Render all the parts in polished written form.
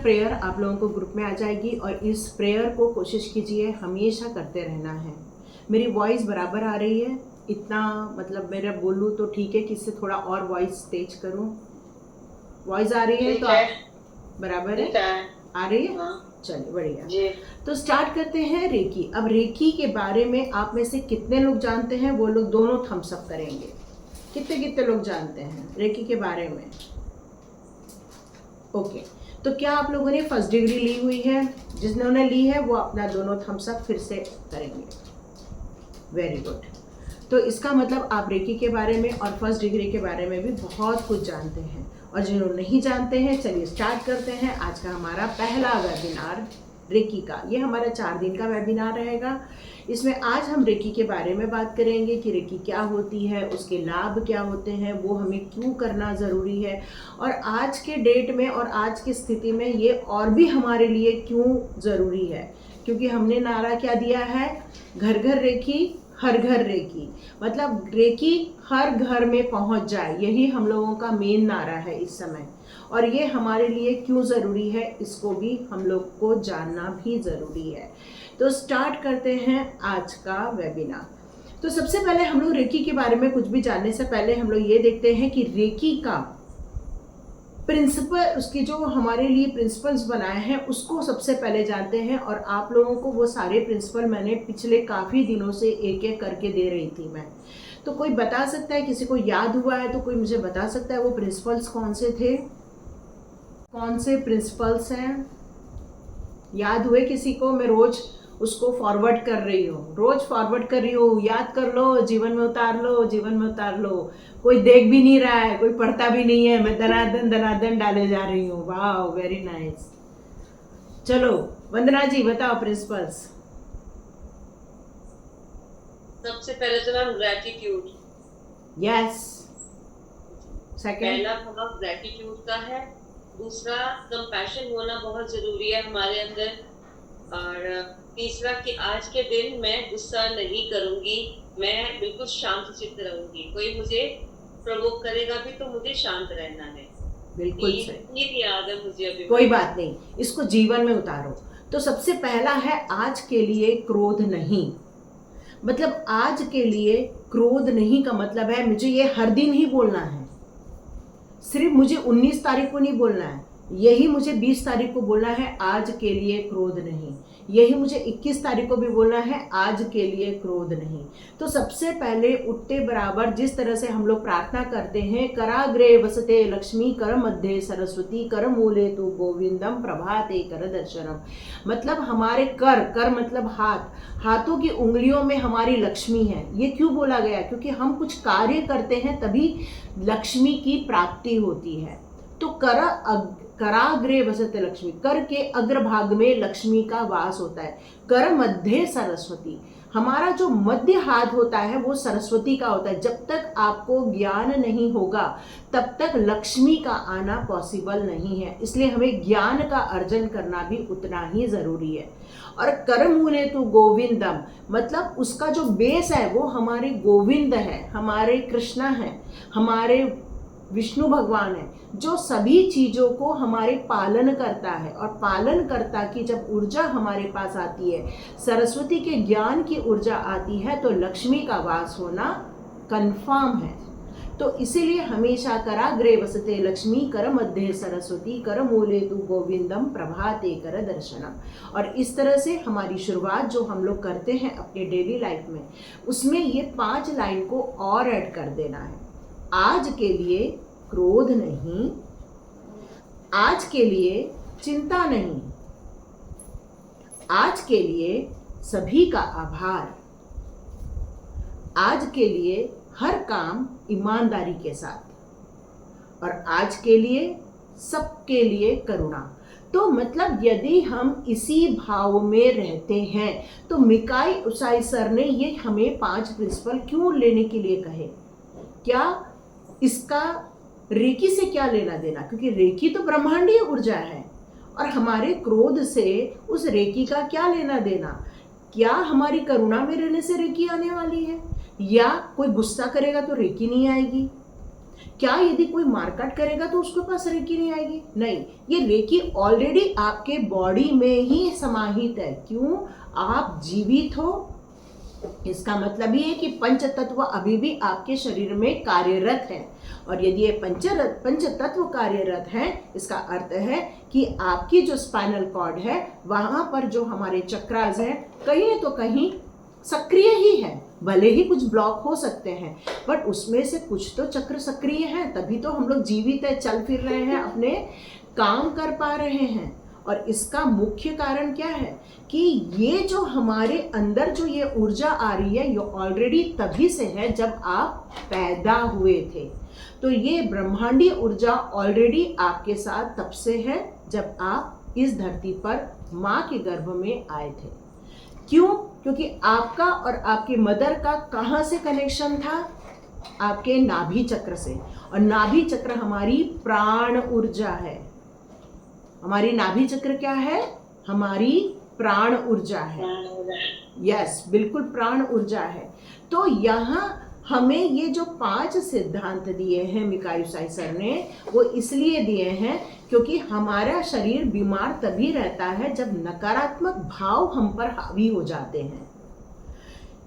Prayer आप लोगों को ग्रुप में आ जाएगी और इस प्रेयर को कोशिश कीजिए हमेशा करते रहना है। मेरी वॉइस बराबर आ रही है? इतना मतलब मेरा बोलूँ तो ठीक है कि इससे थोड़ा और वॉइस तेज करूँ? वॉइस आ रही है तो आप बराबर है? आ रही है? चलिए बढ़िया। तो स्टार्ट करते हैं रेकी। अब रेकी के बारे में आप में से कितने लोग जानते हैं? वो लोग दोनों थम्स अप करेंगे। कितने कितने लोग जानते हैं रेकी के बारे में? ओके, तो क्या आप लोगों ने फर्स्ट डिग्री ली हुई है? जिन्होंने ली है वो अपना दोनों थम्स अप फिर से करेंगे। Very good. तो इसका मतलब आप रेकी के बारे में और फर्स्ट डिग्री के बारे में भी बहुत कुछ जानते हैं। और जिन्होंने नहीं जानते हैं, चलिए स्टार्ट करते हैं आज का हमारा पहला वेबिनार रेकी का। ये हमारा 4 दिन का वेबिनार रहेगा। इसमें आज हम रेकी के बारे में बात करेंगे कि रेकी क्या होती है, उसके लाभ क्या होते हैं, वो हमें क्यों करना ज़रूरी है, और आज के डेट में और आज की स्थिति में ये और भी हमारे लिए क्यों ज़रूरी है। क्योंकि हमने नारा क्या दिया है? घर घर रेकी, हर घर रेकी। मतलब रेकी हर घर में पहुंच जाए, यही हम लोगों का मेन नारा है इस समय। और ये हमारे लिए क्यों ज़रूरी है, इसको भी हम लोग को जानना भी ज़रूरी है। तो स्टार्ट करते हैं आज का वेबिनार। तो सबसे पहले हम लोग रेकी के बारे में कुछ भी जानने से पहले हम लोग ये देखते हैं कि रेकी का प्रिंसिपल, उसकी जो हमारे लिए प्रिंसिपल्स बनाए हैं उसको सबसे पहले जानते हैं। और आप लोगों को वो सारे प्रिंसिपल मैंने पिछले काफ़ी दिनों से एक एक करके दे रही थी मैं। तो कोई बता सकता है, किसी को याद हुआ है तो कोई मुझे बता सकता है वो प्रिंसिपल्स कौन से थे? कौन से प्रिंसिपल्स हैं? याद हुए किसी को? मैं रोज उसको फॉरवर्ड कर रही हूँ, रोज फॉरवर्ड कर रही हूँ। याद कर लो, जीवन में उतार लो, जीवन में उतार लो। कोई देख भी नहीं रहा है, कोई पढ़ता भी नहीं है, मैं दनादन डाले जा रही हूँ। वाह, वेरी नाइस। चलो वंदना जी बताओ प्रिंसिपल्स। सबसे पहले तो मैम ग्रेटिट्यूड। यस। सेकंड? पहला भाग ग्रेटिट्यूड का है। दूसरा कंपैशन होना बहुत जरूरी है हमारे अंदर। और तीसरा कि आज के दिन मैं गुस्सा नहीं करूंगी, मैं बिल्कुल शांत चित्त रहूंगी। कोई मुझे प्रवोक करेगा भी तो मुझे शांत रहना है। बिल्कुल सही। ये याद है मुझे अभी। कोई बात नहीं, इसको जीवन में उतारो। तो सबसे पहला है आज के लिए क्रोध नहीं। मतलब आज के लिए क्रोध नहीं का मतलब है मुझे ये हर दिन ही बोलना है। सिर्फ मुझे 19 तारीख को नहीं बोलना है, यही मुझे 20 तारीख को बोलना है, आज के लिए क्रोध नहीं। यही मुझे 21 तारीख को भी बोलना है, आज के लिए क्रोध नहीं। तो सबसे पहले उठते बराबर जिस तरह से हम लोग प्रार्थना करते हैं, कराग्रे वसते लक्ष्मी कर मध्य सरस्वती कर मूले तु गोविंदम प्रभाते कर दर्शनम। मतलब हमारे कर मतलब हाथ, हाथों की उंगलियों में हमारी लक्ष्मी है। ये क्यों बोला गया? क्योंकि हम कुछ कार्य करते हैं तभी लक्ष्मी की प्राप्ति होती है। तो कराग्रे वसते लक्ष्मी, कर के अग्रभाग में लक्ष्मी का वास होता है। कर मध्य सरस्वती, हमारा जो मध्य हाथ होता है वो सरस्वती का होता है। जब तक आपको ज्ञान नहीं होगा तब तक लक्ष्मी का आना पॉसिबल नहीं है। इसलिए हमें ज्ञान का अर्जन करना भी उतना ही जरूरी है। और करमूले तो गोविंदम, मतलब उसका जो बेस है वो हमारे गोविंद है, हमारे कृष्णा है, हमारे विष्णु भगवान है, जो सभी चीज़ों को हमारे पालन करता है। और पालन करता की जब ऊर्जा हमारे पास आती है, सरस्वती के ज्ञान की ऊर्जा आती है, तो लक्ष्मी का वास होना कंफर्म है। तो इसीलिए हमेशा कराग्रे वसते लक्ष्मी कर मध्य सरस्वती कर मूले तु गोविंदम प्रभाते कर दर्शनम। और इस तरह से हमारी शुरुआत जो हम लोग करते हैं अपने डेली लाइफ में, उसमें ये 5 लाइन को और ऐड कर देना है। आज के लिए क्रोध नहीं, आज के लिए चिंता नहीं, आज के लिए सभी का आभार, आज के लिए हर काम ईमानदारी के साथ, और आज के लिए सबके लिए करुणा। तो मतलब यदि हम इसी भाव में रहते हैं तो मिकाई उसाई सर ने ये हमें 5 प्रिंसिपल क्यों लेने के लिए कहे? क्या इसका रेकी से क्या लेना देना? क्योंकि रेकी तो ब्रह्मांडीय ऊर्जा है, और हमारे क्रोध से उस रेकी का क्या लेना देना? क्या हमारी करुणा में रहने से रेकी आने वाली है? या कोई गुस्सा करेगा तो रेकी नहीं आएगी? क्या यदि कोई मारकाट करेगा तो उसके पास रेकी नहीं आएगी? नहीं, ये रेकी ऑलरेडी आपके बॉडी में ही समाहित है। क्यों? आप जीवित हो, इसका मतलब ये है कि पंच तत्व अभी भी आपके शरीर में कार्यरत है। और यदि ये पंच तत्व कार्यरत है, इसका अर्थ है कि आपकी जो स्पाइनल कॉर्ड है वहां पर जो हमारे चक्रास हैं कहीं तो कहीं सक्रिय ही है। भले ही कुछ ब्लॉक हो सकते हैं, बट उसमें से कुछ तो चक्र सक्रिय हैं, तभी तो हम लोग जीवित है, चल फिर रहे हैं, अपने काम कर पा रहे हैं। और इसका मुख्य कारण क्या है कि ये जो हमारे अंदर जो ये ऊर्जा आ रही है, ये ऑलरेडी तभी से है जब आप पैदा हुए थे। तो ये ब्रह्मांडीय ऊर्जा ऑलरेडी आपके साथ तब से है जब आप इस धरती पर माँ के गर्भ में आए थे। क्यों? क्योंकि आपका और आपके मदर का कहाँ से कनेक्शन था? आपके नाभि चक्र से। और नाभि चक्र हमारी प्राण ऊर्जा है। हमारी नाभि चक्र क्या है? हमारी प्राण ऊर्जा है। यस, बिल्कुल प्राण ऊर्जा है। तो यहाँ हमें ये जो 5 सिद्धांत दिए हैं मिकाई उसाई सर ने, वो इसलिए दिए हैं क्योंकि हमारा शरीर बीमार तभी रहता है जब नकारात्मक भाव हम पर हावी हो जाते हैं।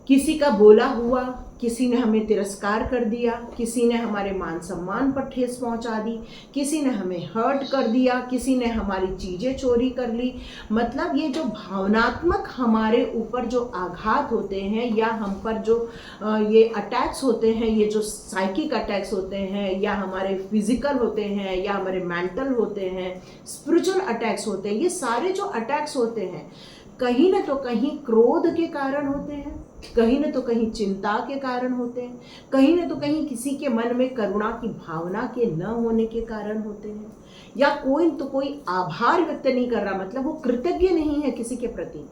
किसी का बोला हुआ, किसी ने हमें तिरस्कार कर दिया, किसी ने हमारे मान सम्मान पर ठेस पहुंचा दी, किसी ने हमें हर्ट कर दिया, किसी ने हमारी चीज़ें चोरी कर ली। मतलब ये जो भावनात्मक हमारे ऊपर जो आघात होते हैं या हम पर जो ये अटैक्स होते हैं, ये जो साइकिक अटैक्स होते हैं या हमारे फिजिकल होते हैं या हमारे मेंटल होते हैं, स्पिरिचुअल अटैक्स होते हैं, ये सारे जो अटैक्स होते हैं कहीं न तो कहीं क्रोध के कारण होते हैं, कहीं न तो कहीं चिंता के कारण होते हैं, कहीं न तो कहीं किसी के मन में करुणा की भावना के न होने के कारण होते हैं, या कोई आभार व्यक्त नहीं कर रहा, मतलब वो कृतज्ञ नहीं है किसी के प्रति,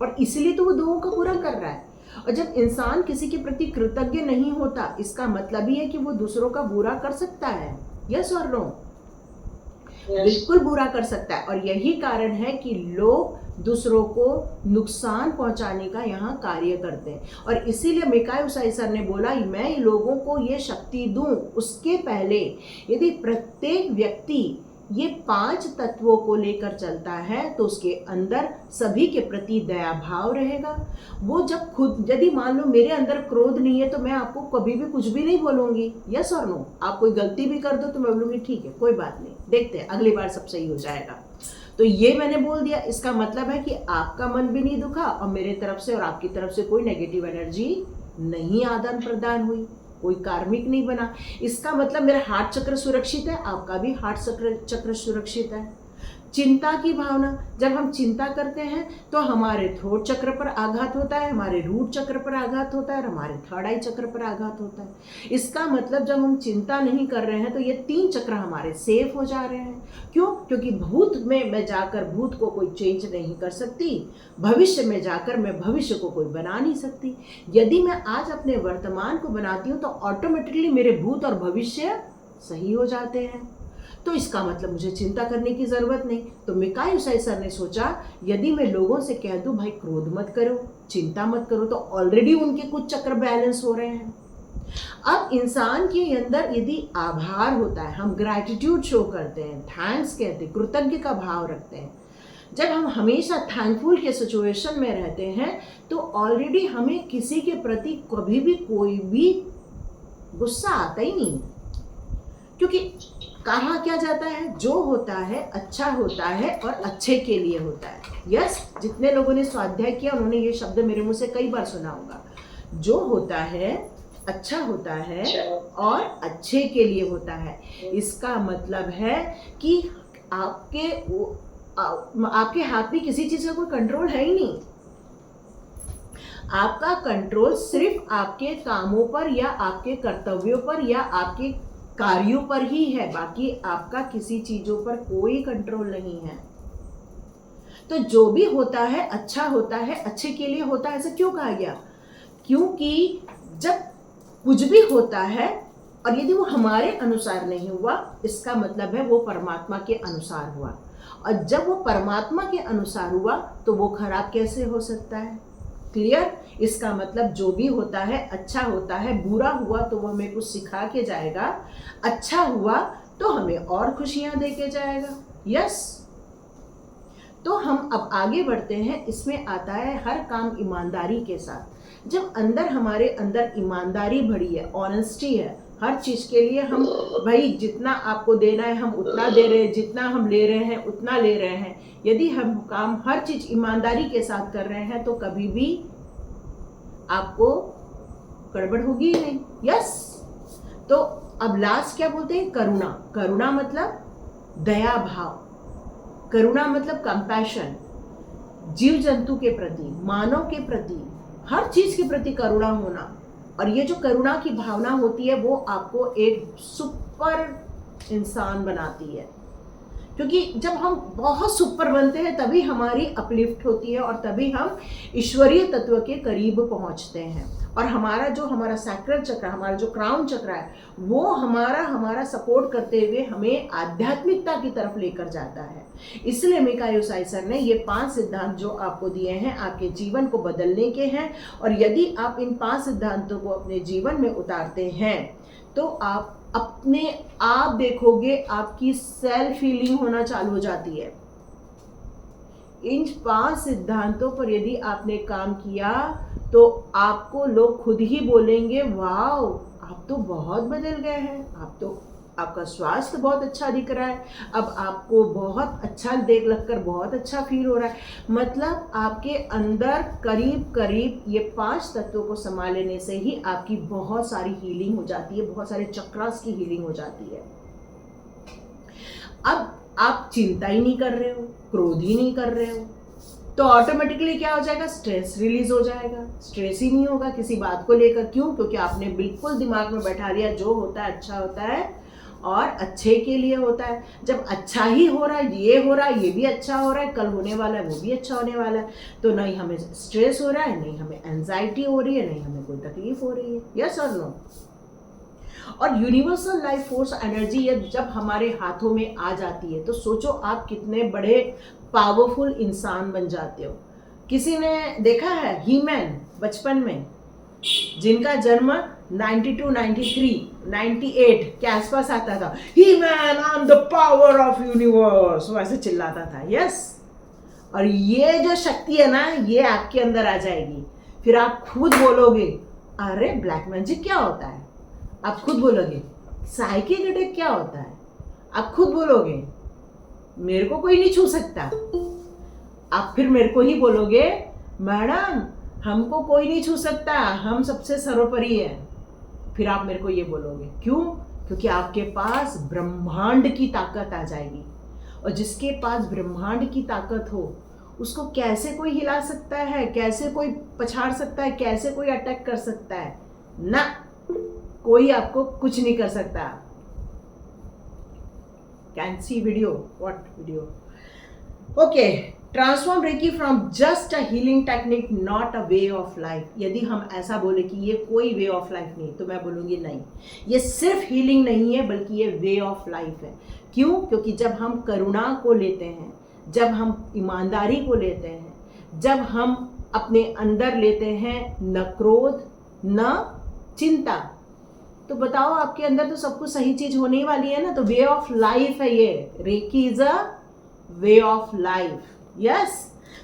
और इसलिए तो वो लोगों का बुरा कर रहा है। और जब इंसान किसी के प्रति कृतज्ञ नहीं होता, इसका मतलब ही है कि वो दूसरों का बुरा कर सकता है। यस और नो? बिल्कुल बुरा कर सकता है। और यही कारण है कि लोग दूसरों को नुकसान पहुंचाने का यहाँ कार्य करते हैं। और इसीलिए मिकाई उसाई सर ने बोला, मैं लोगों को ये शक्ति दूं, उसके पहले यदि प्रत्येक व्यक्ति ये 5 तत्वों को लेकर चलता है तो उसके अंदर सभी के प्रति दया भाव रहेगा। वो जब खुद, यदि मान लो मेरे अंदर क्रोध नहीं है तो मैं आपको कभी भी कुछ भी नहीं बोलूँगी। यस और नो? आप कोई गलती भी कर दो तो मैं बोलूँगी ठीक है, कोई बात नहीं, देखते हैं अगली बार सब सही हो जाएगा। तो ये मैंने बोल दिया, इसका मतलब है कि आपका मन भी नहीं दुखा और मेरे तरफ से और आपकी तरफ से कोई नेगेटिव एनर्जी नहीं आदान प्रदान हुई, कोई कार्मिक नहीं बना। इसका मतलब मेरा हार्ट चक्र सुरक्षित है, आपका भी हार्ट चक्र सुरक्षित है। चिंता की भावना, जब हम चिंता करते हैं तो हमारे थ्रोट चक्र पर आघात होता है, हमारे रूट चक्र पर आघात होता है और हमारे थर्ड आई चक्र पर आघात होता है। इसका मतलब जब हम चिंता नहीं कर रहे हैं तो ये 3 चक्र हमारे सेफ हो जा रहे हैं। क्यों? क्योंकि भूत में मैं जाकर भूत को कोई चेंज नहीं कर सकती, भविष्य में जाकर मैं भविष्य को कोई बना नहीं सकती। यदि मैं आज अपने वर्तमान को बनाती हूँ तो ऑटोमेटिकली मेरे भूत और भविष्य सही हो जाते हैं। तो इसका मतलब मुझे चिंता करने की ज़रूरत नहीं। तो मिकाई उसाई सर ने सोचा, यदि मैं लोगों से कह दूं भाई क्रोध मत करो, चिंता मत करो, तो ऑलरेडी उनके कुछ चक्र बैलेंस हो रहे हैं। अब इंसान के अंदर यदि आभार होता है, हम ग्रैटिट्यूड शो करते हैं, थैंक्स कहते हैं, कृतज्ञ का भाव रखते हैं, जब हम हमेशा थैंकफुल के सिचुएशन में रहते हैं तो ऑलरेडी हमें किसी के प्रति कभी भी कोई भी गुस्सा आता ही नहीं, क्योंकि कहा क्या जाता है, जो होता है अच्छा होता है और अच्छे के लिए होता है। यस, जितने लोगों ने स्वाध्याय किया उन्होंने ये शब्द मेरे मुंह से कई बार सुना होगा, जो होता है अच्छा होता है और अच्छे के लिए होता है। इसका मतलब है कि आपके हाथ में किसी चीज़ का कोई कंट्रोल है ही नहीं। आपका कंट्रोल सिर्फ आपके कामों पर या आपके कर्तव्यों पर या आपके कार्यों पर ही है, बाकी आपका किसी चीज़ों पर कोई कंट्रोल नहीं है। तो जो भी होता है अच्छा होता है, अच्छे के लिए होता है। ऐसा क्यों कहा गया? क्योंकि जब कुछ भी होता है और यदि वो हमारे अनुसार नहीं हुआ, इसका मतलब है वो परमात्मा के अनुसार हुआ, और जब वो परमात्मा के अनुसार हुआ तो वो खराब कैसे हो सकता है? क्लियर? इसका मतलब जो भी होता है अच्छा होता है, बुरा हुआ तो वो हमें कुछ सिखा के जाएगा, अच्छा हुआ तो हमें और खुशियां दे के जाएगा। यस। तो हम अब आगे बढ़ते हैं। इसमें आता है हर काम ईमानदारी के साथ। जब अंदर हमारे अंदर ईमानदारी भरी है, ऑनेस्टी है, हर चीज के लिए हम भाई जितना आपको देना है हम उतना दे रहे हैं, जितना हम ले रहे हैं उतना ले रहे हैं, यदि हम काम हर चीज ईमानदारी के साथ कर रहे हैं तो कभी भी आपको गड़बड़ होगी ही नहीं। यस। तो अब लास्ट क्या बोलते हैं? करुणा। करुणा मतलब दया भाव, करुणा मतलब कंपैशन, जीव जंतु के प्रति, मानव के प्रति, हर चीज के प्रति करुणा होना। और ये जो करुणा की भावना होती है वो आपको एक सुपर इंसान बनाती है, क्योंकि जब हम बहुत सुपर बनते हैं तभी हमारी अपलिफ्ट होती है और तभी हम ईश्वरीय तत्व के करीब पहुंचते हैं। और हमारा सैक्रल चक्र, हमारा जो क्राउन चक्र है, वो हमारा सपोर्ट करते हुए हमें आध्यात्मिकता की तरफ लेकर जाता है। इसलिए मिकायो साई सर ने ये 5 सिद्धांत जो आपको दिए हैं आपके जीवन को बदलने के हैं। और यदि आप इन 5 सिद्धांतों को अपने जीवन में उतारते हैं तो आप अपने आप देखोगे आपकी सेल्फ हीलिंग होना चालू हो जाती है। इन 5 सिद्धांतों पर यदि आपने काम किया तो आपको लोग खुद ही बोलेंगे वाओ आप तो बहुत बदल गए हैं, आपका स्वास्थ्य बहुत अच्छा दिख रहा है, अब आपको बहुत अच्छा लगकर बहुत अच्छा फील हो रहा है। मतलब आपके अंदर करीब करीब ये 5 तत्वों को संभाल लेने से ही आपकी बहुत सारी हीलिंग हो जाती है, बहुत सारे चक्रास की हीलिंग हो जाती है। अब आप चिंता ही नहीं कर रहे हो, क्रोध ही नहीं कर रहे हो, तो ऑटोमेटिकली क्या हो जाएगा? स्ट्रेस रिलीज हो जाएगा। स्ट्रेस ही नहीं होगा किसी बात को लेकर। क्यों? क्योंकि आपने बिल्कुल दिमाग में बैठा लिया जो होता है अच्छा होता है और अच्छे के लिए होता है। जब अच्छा ही हो रहा है, ये हो रहा है, ये भी अच्छा हो रहा है, कल होने वाला है वो भी अच्छा होने वाला है, तो नहीं हमें स्ट्रेस हो रहा है, नहीं हमें एंजाइटी हो रही है, नहीं हमें कोई तकलीफ हो रही है। यस और नो? और यूनिवर्सल लाइफ फोर्स एनर्जी ये जब हमारे हाथों में आ जाती है तो सोचो आप कितने बड़े पावरफुल इंसान बन जाते हो। किसी ने देखा है ही-मैन बचपन में, जिनका जन्म 92, 93, 98 के आसपास आता था, He-Man I am the power of universe, वो ऐसे चिल्लाता था। यस। और ये जो शक्ति है ना ये आपके अंदर आ जाएगी। फिर आप खुद बोलोगे अरे ब्लैक मैजिक क्या होता है, आप खुद बोलोगे साइकिक अटैक क्या होता है, आप खुद बोलोगे मेरे को कोई नहीं छू सकता, आप फिर मेरे को ही बोलोगे मैडम हमको कोई नहीं छू सकता, हम सबसे सर्वोपरि है। फिर आप मेरे को ये बोलोगे क्यों? क्योंकि आपके पास ब्रह्मांड की ताकत आ जाएगी। और जिसके पास ब्रह्मांड की ताकत हो उसको कैसे कोई हिला सकता है, कैसे कोई पछाड़ सकता है, कैसे कोई अटैक कर सकता है? ना, कोई आपको कुछ नहीं कर सकता। Can see video, what video? Okay, transform Reiki from just a healing technique not a way of life. यदि हम ऐसा बोले कि ये कोई वे ऑफ लाइफ नहीं, तो मैं बोलूँगी नहीं, ये सिर्फ हीलिंग नहीं है बल्कि ये वे ऑफ लाइफ है। क्यों? क्योंकि जब हम करुणा को लेते हैं, जब हम ईमानदारी को लेते हैं, जब हम अपने अंदर लेते हैं न क्रोध न चिंता, तो बताओ आपके अंदर तो सब कुछ सही चीज होने वाली है ना। तो वे ऑफ लाइफ है ये, Reiki is a way of life. Yes.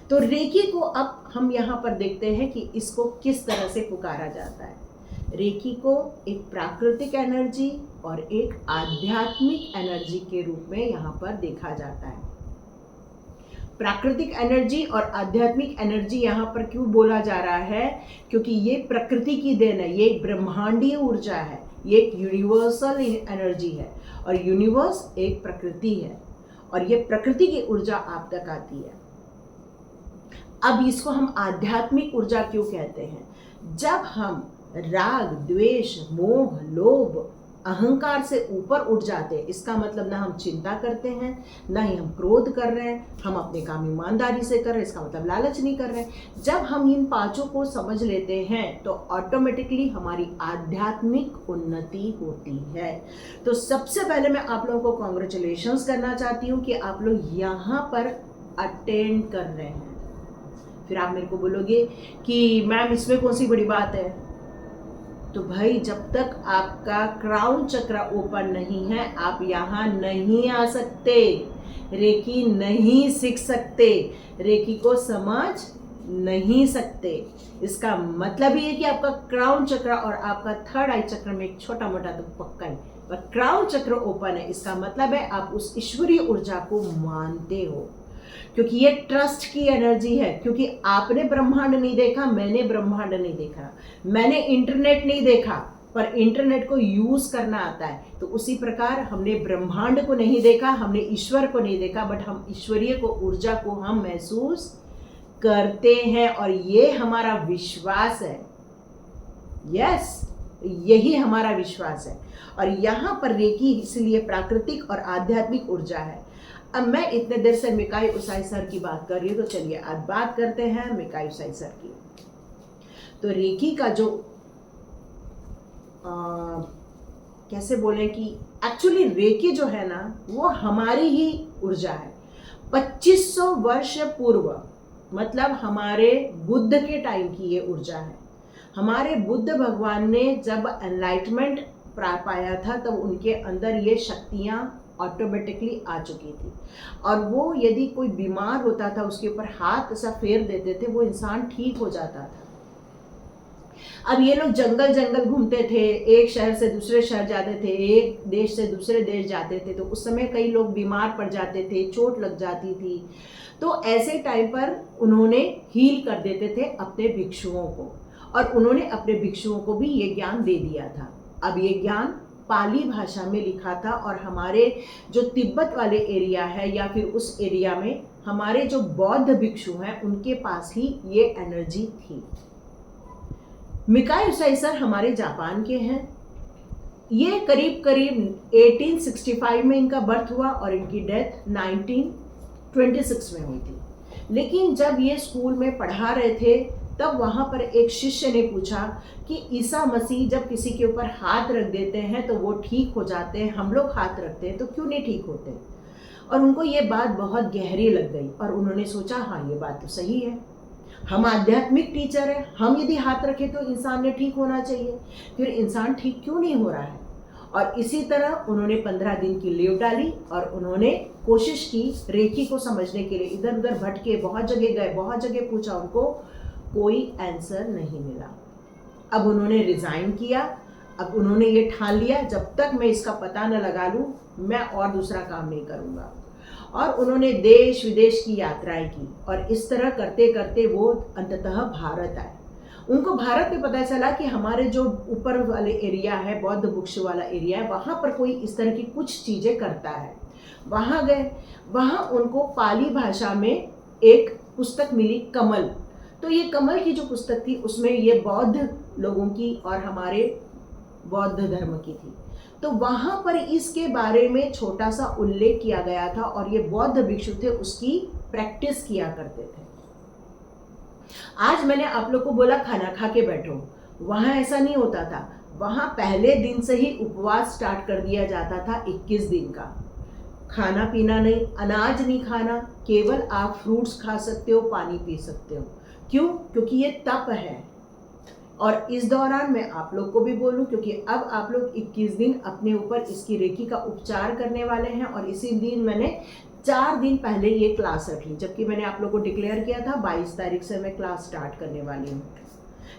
तो रेकी को अब हम यहाँ पर देखते हैं कि इसको किस तरह से पुकारा जाता है। रेकी को एक प्राकृतिक एनर्जी और एक आध्यात्मिक एनर्जी के रूप में यहाँ पर देखा जाता है। प्राकृतिक एनर्जी और आध्यात्मिक एनर्जी यहाँ पर क्यों बोला जा रहा है? क्योंकि ये प्रकृति की देन है, ये एक ब्रह्मांडीय ऊर्जा है, ये एक यूनिवर्सल एनर्जी है और यूनिवर्स एक प्रकृति है और ये प्रकृति की ऊर्जा आप तक आती है। अब इसको हम आध्यात्मिक ऊर्जा क्यों कहते हैं? जब हम राग, द्वेष, मोह, लोभ, अहंकार से ऊपर उठ जाते हैं, इसका मतलब ना हम चिंता करते हैं, ना ही हम क्रोध कर रहे हैं, हम अपने काम ईमानदारी से कर रहे हैं, इसका मतलब लालच नहीं कर रहे हैं। जब हम इन 5 को समझ लेते हैं तो ऑटोमेटिकली हमारी आध्यात्मिक उन्नति होती है। तो सबसे पहले मैं आप लोगों को कॉन्ग्रेचुलेशंस करना चाहती हूँ कि आप लोग यहाँ पर अटेंड कर रहे हैं। फिर आप मेरे को बोलोगे कि मैम इसमें कौन सी बड़ी बात है। तो भाई जब तक आपका क्राउन चक्र ओपन नहीं है आप यहाँ नहीं आ सकते, रेकी नहीं सीख सकते, रेकी को समझ नहीं सकते। इसका मतलब ये है कि आपका क्राउन चक्र और आपका थर्ड आई चक्र में एक छोटा मोटा तो पक्का है, पर क्राउन चक्र ओपन है, इसका मतलब है आप उस ईश्वरीय ऊर्जा को मानते हो, क्योंकि ये ट्रस्ट की एनर्जी है। क्योंकि आपने ब्रह्मांड नहीं देखा, मैंने ब्रह्मांड नहीं देखा, मैंने इंटरनेट नहीं देखा, पर इंटरनेट को यूज करना आता है। तो उसी प्रकार हमने ब्रह्मांड को नहीं देखा, हमने ईश्वर को नहीं देखा, बट हम ईश्वरीय को ऊर्जा को हम महसूस करते हैं और ये हमारा विश्वास है। यस, यही हमारा विश्वास है। और यहाँ पर रेकी इसलिए प्राकृतिक और आध्यात्मिक ऊर्जा है। अब मैं इतने देर से मिकाई उसाई सर की बात कर रही हूँ, तो चलिए आज बात करते हैं मिकाई उसाई सर की। तो रेकी का जो कैसे बोले कि एक्चुअली रेकी जो है ना वो हमारी ही ऊर्जा है। 2500 वर्ष पूर्व, मतलब हमारे बुद्ध के टाइम की ये ऊर्जा है। हमारे बुद्ध भगवान ने जब एनलाइटमेंट पाया था तब उनके अंदर ये शक्तियाँ ऑटोमेटिकली आ चुकी थी। और वो यदि कोई बीमार होता था उसके ऊपर हाथ ऐसा फेर देते थे, वो इंसान ठीक हो जाता था। अब ये लोग जंगल जंगल घूमते थे, एक शहर से दूसरे शहर जाते थे, एक देश से दूसरे देश जाते थे, तो उस समय कई लोग बीमार पड़ जाते थे, चोट लग जाती थी। तो ऐसे टाइम पर उन्होंने हील कर देते थे अपने भिक्षुओं को, और उन्होंने अपने भिक्षुओं को भी ये ज्ञान दे दिया था। अब ये ज्ञान पाली भाषा में लिखा था, और हमारे जो तिब्बत वाले एरिया है या फिर उस एरिया में हमारे जो बौद्ध भिक्षु हैं उनके पास ही ये एनर्जी थी। मिकाई उसाई सर हमारे जापान के हैं। ये करीब करीब 1865 में इनका बर्थ हुआ और इनकी डेथ 1926 में हुई थी। लेकिन जब ये स्कूल में पढ़ा रहे थे तब वहाँ पर एक शिष्य ने पूछा कि ईसा मसीह जब किसी के ऊपर हाथ रख देते हैं तो वो ठीक हो जाते हैं, हम लोग हाथ रखते हैं तो क्यों नहीं ठीक होते। और उनको ये बात बहुत गहरी लग गई और उन्होंने सोचा हाँ ये बात तो सही है, हम आध्यात्मिक टीचर हैं, हम यदि हाथ रखें तो इंसान ने ठीक होना चाहिए, फिर इंसान ठीक क्यों नहीं हो रहा है। और इसी तरह उन्होंने 15 दिन की लीव डाली और उन्होंने कोशिश की रेकी को समझने के लिए। इधर उधर भटके, बहुत जगह गए, बहुत जगह पूछा, उनको कोई आंसर नहीं मिला। अब उन्होंने रिजाइन किया। अब उन्होंने ये ठान लिया जब तक मैं इसका पता न लगा लूँ मैं और दूसरा काम नहीं करूँगा। और उन्होंने देश विदेश की यात्राएं की और इस तरह करते करते वो अंततः भारत आए। उनको भारत में पता चला कि हमारे जो ऊपर वाले एरिया है, बौद्ध भिक्षु वाला एरिया है, वहाँ पर कोई इस तरह की कुछ चीज़ें करता है। वहाँ गए, वहाँ उनको पाली भाषा में एक पुस्तक मिली, कमल। तो ये कमल की जो पुस्तक थी उसमें ये बौद्ध लोगों की और हमारे बौद्ध धर्म की थी। तो वहाँ पर इसके बारे में छोटा सा उल्लेख किया गया था और ये बौद्ध भिक्षु थे उसकी प्रैक्टिस किया करते थे। आज मैंने आप लोग को बोला खाना खा के बैठो, वहाँ ऐसा नहीं होता था। वहाँ पहले दिन से ही उपवास स्टार्ट कर दिया जाता था 21 दिन का। खाना पीना नहीं, अनाज नहीं खाना, केवल आप फ्रूट्स खा सकते हो, पानी पी सकते हो। क्यों? क्योंकि ये तप है। और इस दौरान मैं आप लोग को भी बोलूं क्योंकि अब आप लोग 21 दिन अपने ऊपर इसकी रेकी का उपचार करने वाले हैं। और इसी दिन मैंने 4 दिन पहले ये क्लास रखी, जबकि मैंने आप लोग को डिक्लेयर किया था 22 तारीख से मैं क्लास स्टार्ट करने वाली हूँ।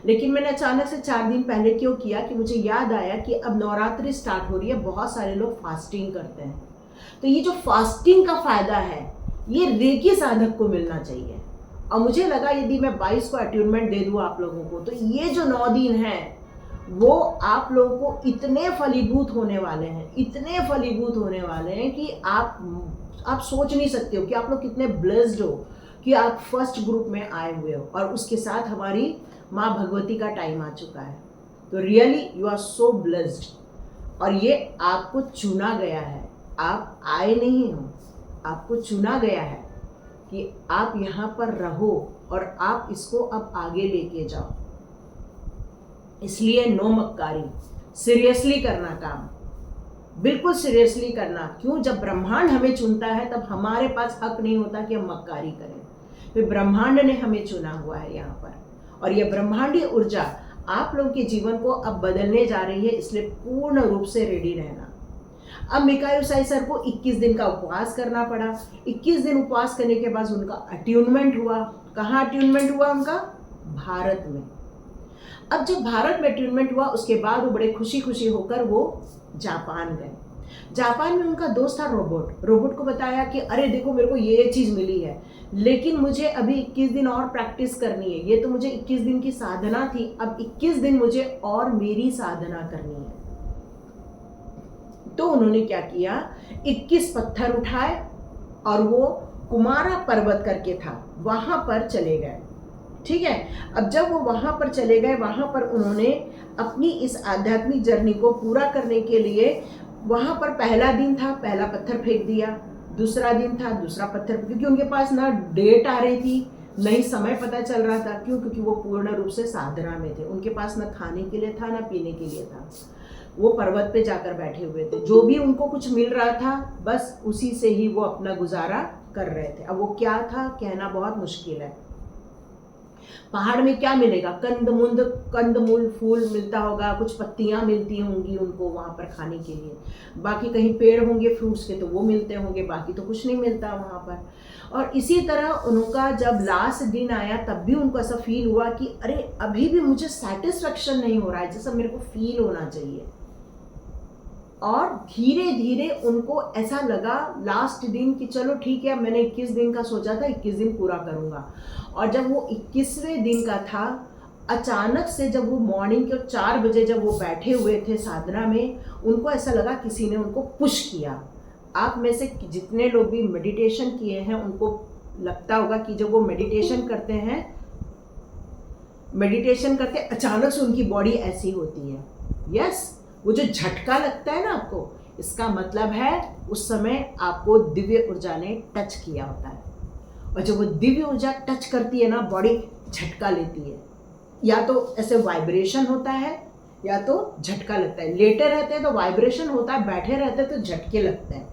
लेकिन मैंने अचानक से 4 दिन पहले क्यों किया कि मुझे याद आया कि अब नवरात्रि स्टार्ट हो रही है, बहुत सारे लोग फास्टिंग करते हैं। तो ये जो फास्टिंग का फायदा है ये रेकी साधक को मिलना चाहिए। और मुझे लगा यदि मैं 22 को अट्यूनमेंट दे दूँ आप लोगों को तो ये जो 9 दिन हैं वो आप लोगों को इतने फलीभूत होने वाले हैं, इतने फलीभूत होने वाले हैं कि आप सोच नहीं सकते हो कि आप लोग कितने ब्लेस्ड हो कि आप फर्स्ट ग्रुप में आए हुए हो। और उसके साथ हमारी माँ भगवती का टाइम आ चुका है। तो really you are so blessed. और ये आपको चुना गया है, आप आए नहीं हो, आपको चुना गया है कि आप यहाँ पर रहो और आप इसको अब आगे लेके जाओ। इसलिए नो मक्कारी, सीरियसली करना काम, बिल्कुल सीरियसली करना। क्यों? जब ब्रह्मांड हमें चुनता है तब हमारे पास हक नहीं होता कि हम मक्कारी करें। फिर ब्रह्मांड ने हमें चुना हुआ है यहाँ पर, और यह ब्रह्मांडीय ऊर्जा आप लोगों के जीवन को अब बदलने जा रही है, इसलिए पूर्ण रूप से रेडी रहना। अब मिकायो साई सर को 21 दिन का उपवास करना पड़ा। 21 दिन उपवास करने के बाद उनका अट्यूनमेंट हुआ। कहाँ अट्यूनमेंट हुआ उनका? भारत में। अब जब भारत में अट्यूनमेंट हुआ उसके बाद वो बड़े खुशी खुशी होकर वो जापान गए। जापान में उनका दोस्त था रोबोट। रोबोट को बताया कि अरे देखो मेरे को ये चीज़ मिली है, लेकिन मुझे अभी 21 दिन और प्रैक्टिस करनी है। ये तो मुझे 21 दिन की साधना थी, अब 21 दिन मुझे और मेरी साधना करनी है। तो उन्होंने क्या किया, 21 पत्थर उठाए और वो कुमारा पर्वत करके था, वहां पर चले गए। ठीक है, अब जब वो वहां पर चले गए, वहां पर उन्होंने अपनी इस आध्यात्मिक जर्नी को पूरा करने के लिए, वहां पर पहला दिन था, पहला पत्थर फेंक दिया। दूसरा दिन था, दूसरा पत्थर, क्योंकि उनके पास ना डेट आ रही थी, नहीं समय पता चल रहा था। क्यों? क्योंकि वो पूर्ण रूप से साधना में थे। उनके पास ना खाने के लिए था, ना पीने के लिए था। वो पर्वत पे जाकर बैठे हुए थे। जो भी उनको कुछ मिल रहा था, बस उसी से ही वो अपना गुजारा कर रहे थे। अब वो क्या था कहना बहुत मुश्किल है। पहाड़ में क्या मिलेगा? कंदमूल फूल मिलता होगा, कुछ पत्तियां मिलती होंगी उनको वहां पर खाने के लिए, बाकी कहीं पेड़ होंगे फ्रूट्स के तो वो मिलते होंगे, बाकी तो कुछ नहीं मिलता वहां पर। और इसी तरह उनका जब लास्ट दिन आया तब भी उनको ऐसा फील हुआ कि अरे अभी भी मुझे सेटिस्फेक्शन नहीं हो रहा है जैसा मेरे को फील होना चाहिए। और धीरे धीरे उनको ऐसा लगा लास्ट दिन कि चलो ठीक है, मैंने 21 दिन का सोचा था, 21 दिन पूरा करूंगा। और जब वो 21वें दिन का था, अचानक से जब वो मॉर्निंग के 4 बजे जब वो बैठे हुए थे साधना में, उनको ऐसा लगा किसी ने उनको पुश किया। आप में से जितने लोग भी मेडिटेशन किए हैं उनको लगता होगा कि जब वो मेडिटेशन करते अचानक से उनकी बॉडी ऐसी होती है। यस, वो जो झटका लगता है ना आपको, इसका मतलब है उस समय आपको दिव्य ऊर्जा ने टच किया होता है। और जब वो दिव्य ऊर्जा टच करती है ना, बॉडी झटका लेती है। या तो ऐसे वाइब्रेशन होता है या तो झटका लगता है। लेटे रहते हैं तो वाइब्रेशन होता है, बैठे रहते हैं तो झटके लगते हैं।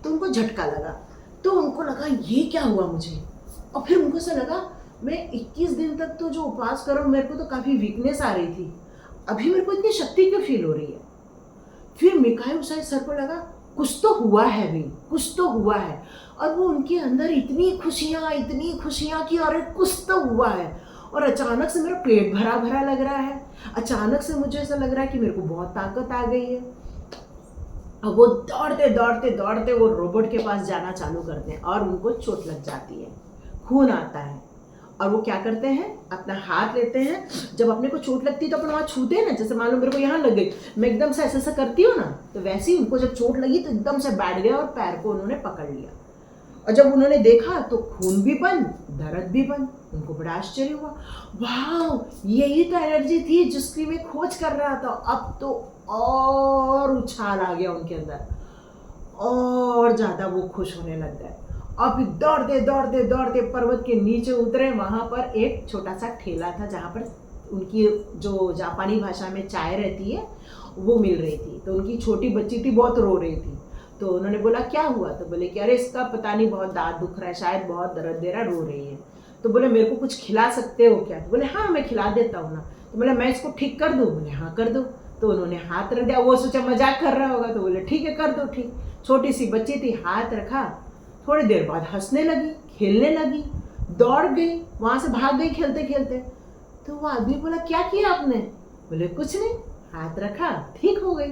तो उनको झटका लगा, तो उनको लगा ये क्या हुआ मुझे। और फिर उनको ऐसा लगा मैं 21 दिन तक तो जो उपवास कर रहा हूँ, मेरे को तो काफ़ी वीकनेस आ रही थी, अभी मेरे को इतनी शक्ति क्यों फील हो रही है। फिर मिकायो साई सर को लगा कुछ तो हुआ है भी, कुछ तो हुआ है। और वो उनके अंदर इतनी खुशियाँ कि अरे कुछ तो हुआ है। और अचानक से मेरा पेट भरा भरा लग रहा है, अचानक से मुझे ऐसा लग रहा है कि मेरे को बहुत ताकत आ गई है। अब वो दौड़ते वो रोबोट के पास जाना चालू करते हैं और उनको चोट लग जाती है, खून आता है। और वो क्या करते हैं, अपना हाथ लेते हैं। जब अपने को चोट लगती है तो अपन वहाँ छूते हैं ना, जैसे मान लो मेरे को यहाँ लग गई, मैं एकदम से ऐसा करती हूँ ना, तो वैसे ही उनको जब चोट लगी तो एकदम से बैठ गया और पैर को उन्होंने पकड़ लिया। और जब उन्होंने देखा तो खून भी बंद, दर्द भी बंद। उनको बड़ा आश्चर्य हुआ, वाह यही तो एनर्जी थी जिसकी मैं खोज कर रहा था। अब तो और उछाल आ गया उनके अंदर, और ज़्यादा वो खुश होने लग गए। अब दौड़ते पर्वत के नीचे उतरे। वहाँ पर एक छोटा सा ठेला था जहाँ पर उनकी जो जापानी भाषा में चाय रहती है वो मिल रही थी। तो उनकी छोटी बच्ची थी, बहुत रो रही थी। तो उन्होंने बोला क्या हुआ? तो बोले कि अरे इसका पता नहीं बहुत दांत दुख रहा है, शायद बहुत दर्द दे रहा, रो रही है। तो बोले मेरे को कुछ खिला सकते हो क्या? तो बोले हाँ मैं खिला देता हूँ ना। तो बोले मैं इसको ठीक कर दूँ? बोले हाँ कर दो। तो उन्होंने हाथ रख दिया। वो सोचा मजाक कर रहा होगा, तो बोले ठीक है कर दो। ठीक, छोटी सी बच्ची थी, हाथ रखा। थोड़ी देर बाद हंसने लगी, खेलने लगी, दौड़ गई, वहाँ से भाग गई खेलते खेलते। तो वो आदमी बोला क्या किया आपने? बोले कुछ नहीं, हाथ रखा ठीक हो गई।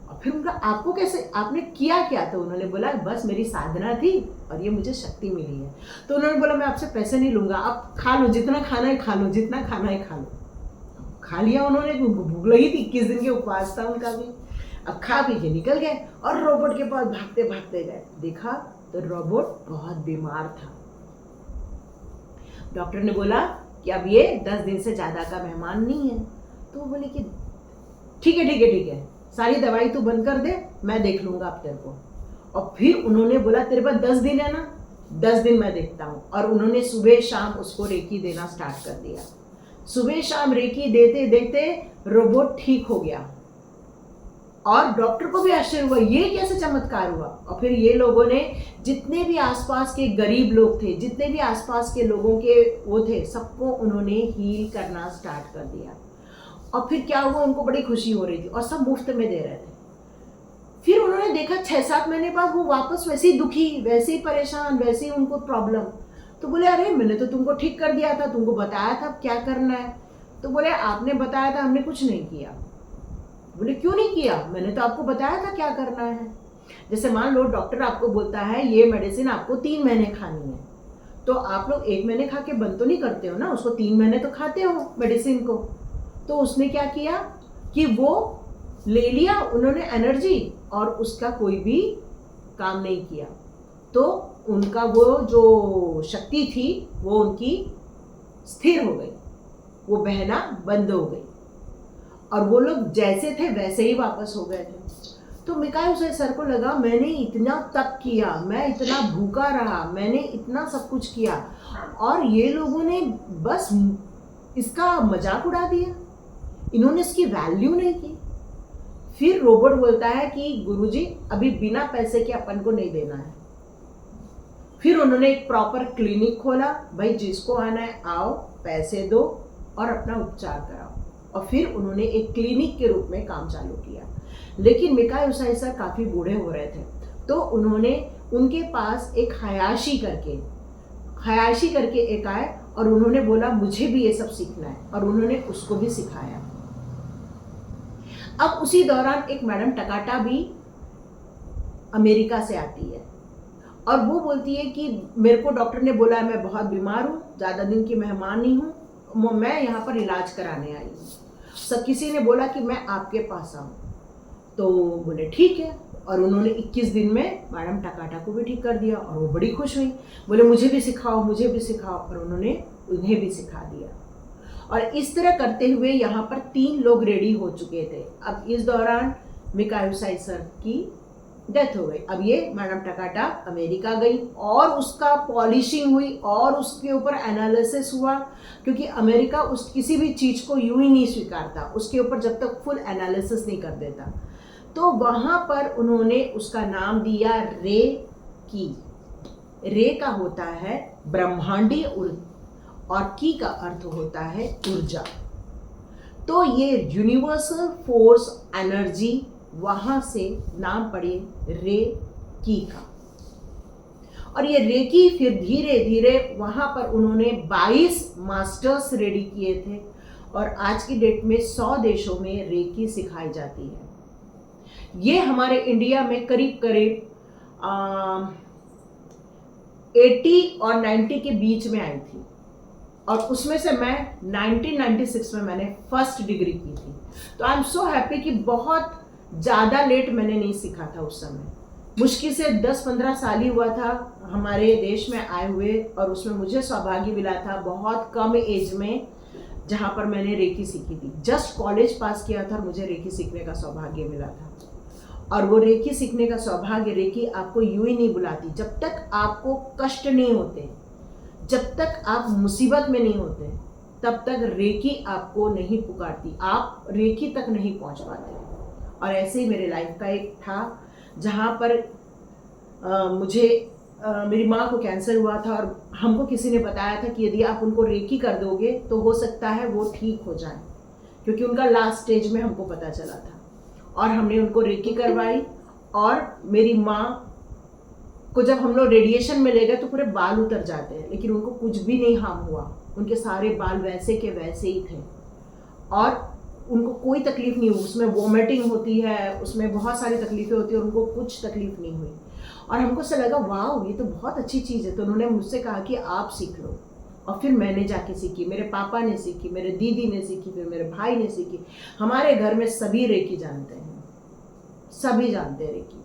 और फिर उनका आपको कैसे, आपने किया क्या? तो उन्होंने बोला बस मेरी साधना थी और ये मुझे शक्ति मिली है। तो उन्होंने बोला मैं आपसे पैसे नहीं लूँगा, आप खा लो, जितना खाना है खा लो, जितना खाना है खा लो। खा लिया उन्होंने, भूख लगी थी, 21 दिन के उपवास था उनका भी। अब खा पी के निकल गए और रोबोट के पास भागते भागते गए। देखा तो रोबोट बहुत बीमार था। डॉक्टर ने बोला कि अब ये 10 दिन से ज़्यादा का मेहमान नहीं है। तो वो बोले कि ठीक है, सारी दवाई तू बंद कर दे, मैं देख लूँगा अब तेरे को। और फिर उन्होंने बोला तेरे पास 10 दिन है ना, 10 दिन मैं देखता हूँ। और उन्होंने सुबह शाम उसको रेकी देना स्टार्ट कर दिया। सुबह शाम रेकी देते देते रोबोट ठीक हो गया। और डॉक्टर को भी आश्चर्य हुआ, ये कैसे चमत्कार हुआ। और फिर ये लोगों ने, जितने भी आसपास के गरीब लोग थे, जितने भी आसपास के लोगों के वो थे, सबको उन्होंने हील करना स्टार्ट कर दिया। और फिर क्या हुआ, उनको बड़ी खुशी हो रही थी और सब मुफ्त में दे रहे थे। फिर उन्होंने देखा 6-7 महीने बाद वो वापस वैसे ही दुखी, वैसे ही परेशान, वैसे ही उनको प्रॉब्लम। तो बोले अरे मैंने तो तुमको ठीक कर दिया था, तुमको बताया था क्या करना है। तो बोले आपने बताया था, हमने कुछ नहीं किया। बोले क्यों नहीं किया, मैंने तो आपको बताया था क्या करना है। जैसे मान लो डॉक्टर आपको बोलता है ये मेडिसिन आपको 3 महीने खानी है, तो आप लोग 1 महीने खा के बंद तो नहीं करते हो ना, उसको 3 महीने तो खाते हो मेडिसिन को। तो उसने क्या किया कि वो ले लिया उन्होंने एनर्जी, और उसका कोई भी काम नहीं किया। तो उनका वो जो शक्ति थी वो उनकी स्थिर हो गई, वो बहना बंद हो गई, और वो लोग जैसे थे वैसे ही वापस हो गए थे। तो मिकाइल सर को लगा मैंने इतना तप किया, मैं इतना भूखा रहा, मैंने इतना सब कुछ किया, और ये लोगों ने बस इसका मजाक उड़ा दिया, इन्होंने इसकी वैल्यू नहीं की। फिर रोबोट बोलता है कि गुरुजी अभी बिना पैसे के अपन को नहीं देना है। फिर उन्होंने एक प्रॉपर क्लिनिक खोला, भाई जिसको आना है आओ, पैसे दो और अपना उपचार कराओ। और फिर उन्होंने एक क्लिनिक के रूप में काम चालू किया। लेकिन मिकाइल सर काफ़ी बूढ़े हो रहे थे, तो उन्होंने उनके पास एक हयाशी करके एक आए, और उन्होंने बोला मुझे भी ये सब सीखना है, और उन्होंने उसको भी सिखाया। अब उसी दौरान एक मैडम टकाटा भी अमेरिका से आती है, और वो बोलती है कि मेरे को डॉक्टर ने बोला है मैं बहुत बीमार हूँ, ज़्यादा दिन की मेहमान नहीं हूँ, मैं यहाँ पर इलाज कराने आई हूँ। सब किसी ने बोला कि मैं आपके पास आऊँ। तो बोले ठीक है, और उन्होंने 21 दिन में मैडम टकाटा को भी ठीक कर दिया, और वो बड़ी खुश हुई, बोले मुझे भी सिखाओ, और उन्होंने उन्हें भी सिखा दिया। और इस तरह करते हुए यहाँ पर 3 लोग रेडी हो चुके थे। अब इस दौरान मिकाइल सर की डेथ हो गई। अब ये मैडम टकाटा अमेरिका गई, और उसका पॉलिशिंग हुई, और उसके ऊपर एनालिसिस हुआ, क्योंकि अमेरिका उस किसी भी चीज़ को यूं ही नहीं स्वीकारता उसके ऊपर जब तक फुल एनालिसिस नहीं कर देता। तो वहाँ पर उन्होंने उसका नाम दिया रे की। रे का होता है ब्रह्मांडीय ऊर्जा, और की का अर्थ होता है ऊर्जा। तो ये यूनिवर्सल फोर्स एनर्जी, वहाँ से नाम पड़े रे की का। और ये रेकी फिर धीरे धीरे वहाँ पर उन्होंने 22 मास्टर्स रेडी किए थे, और आज की डेट में 100 देशों में रेकी सिखाई जाती है। ये हमारे इंडिया में करीब 80 और 90 के बीच में आई थी, और उसमें से मैं 1996 में मैंने फर्स्ट डिग्री की थी। तो आई एम सो हैप्पी कि बहुत ज़्यादा लेट मैंने नहीं सीखा था उस समय, मुश्किल से 10-15 साल ही हुआ था हमारे देश में आए हुए, और उसमें मुझे सौभाग्य मिला था बहुत कम एज में, जहाँ पर मैंने रेकी सीखी थी। जस्ट कॉलेज पास किया था और मुझे रेकी सीखने का सौभाग्य मिला था। और वो रेकी सीखने का सौभाग्य, रेकी आपको यूं ही नहीं बुलाती, जब तक आपको कष्ट नहीं होते, जब तक आप मुसीबत में नहीं होते, तब तक रेकी आपको नहीं पुकारती, आप रेकी तक नहीं पहुंच पाते। और ऐसे ही मेरे लाइफ का एक था जहाँ पर मेरी माँ को कैंसर हुआ था, और हमको किसी ने बताया था कि यदि आप उनको रेकी कर दोगे तो हो सकता है वो ठीक हो जाए, क्योंकि उनका लास्ट स्टेज में हमको पता चला था। और हमने उनको रेकी करवाई, और मेरी माँ को जब हम लोग रेडिएशन में ले गए तो पूरे बाल उतर जाते हैं, लेकिन उनको कुछ भी नहीं हार्म हुआ, उनके सारे बाल वैसे के वैसे ही थे, और उनको कोई तकलीफ नहीं हुई। उसमें वॉमिटिंग होती है, उसमें बहुत सारी तकलीफें होती है, और उनको कुछ तकलीफ नहीं हुई। और हमको से लगा वाह ये तो बहुत अच्छी चीज़ है। तो उन्होंने मुझसे कहा कि आप सीख लो, और फिर मैंने जाके सीखी, मेरे पापा ने सीखी, मेरे दीदी ने सीखी, फिर मेरे भाई ने सीखी। हमारे घर में सभी रेकी जानते हैं, सभी जानते हैं रेकी,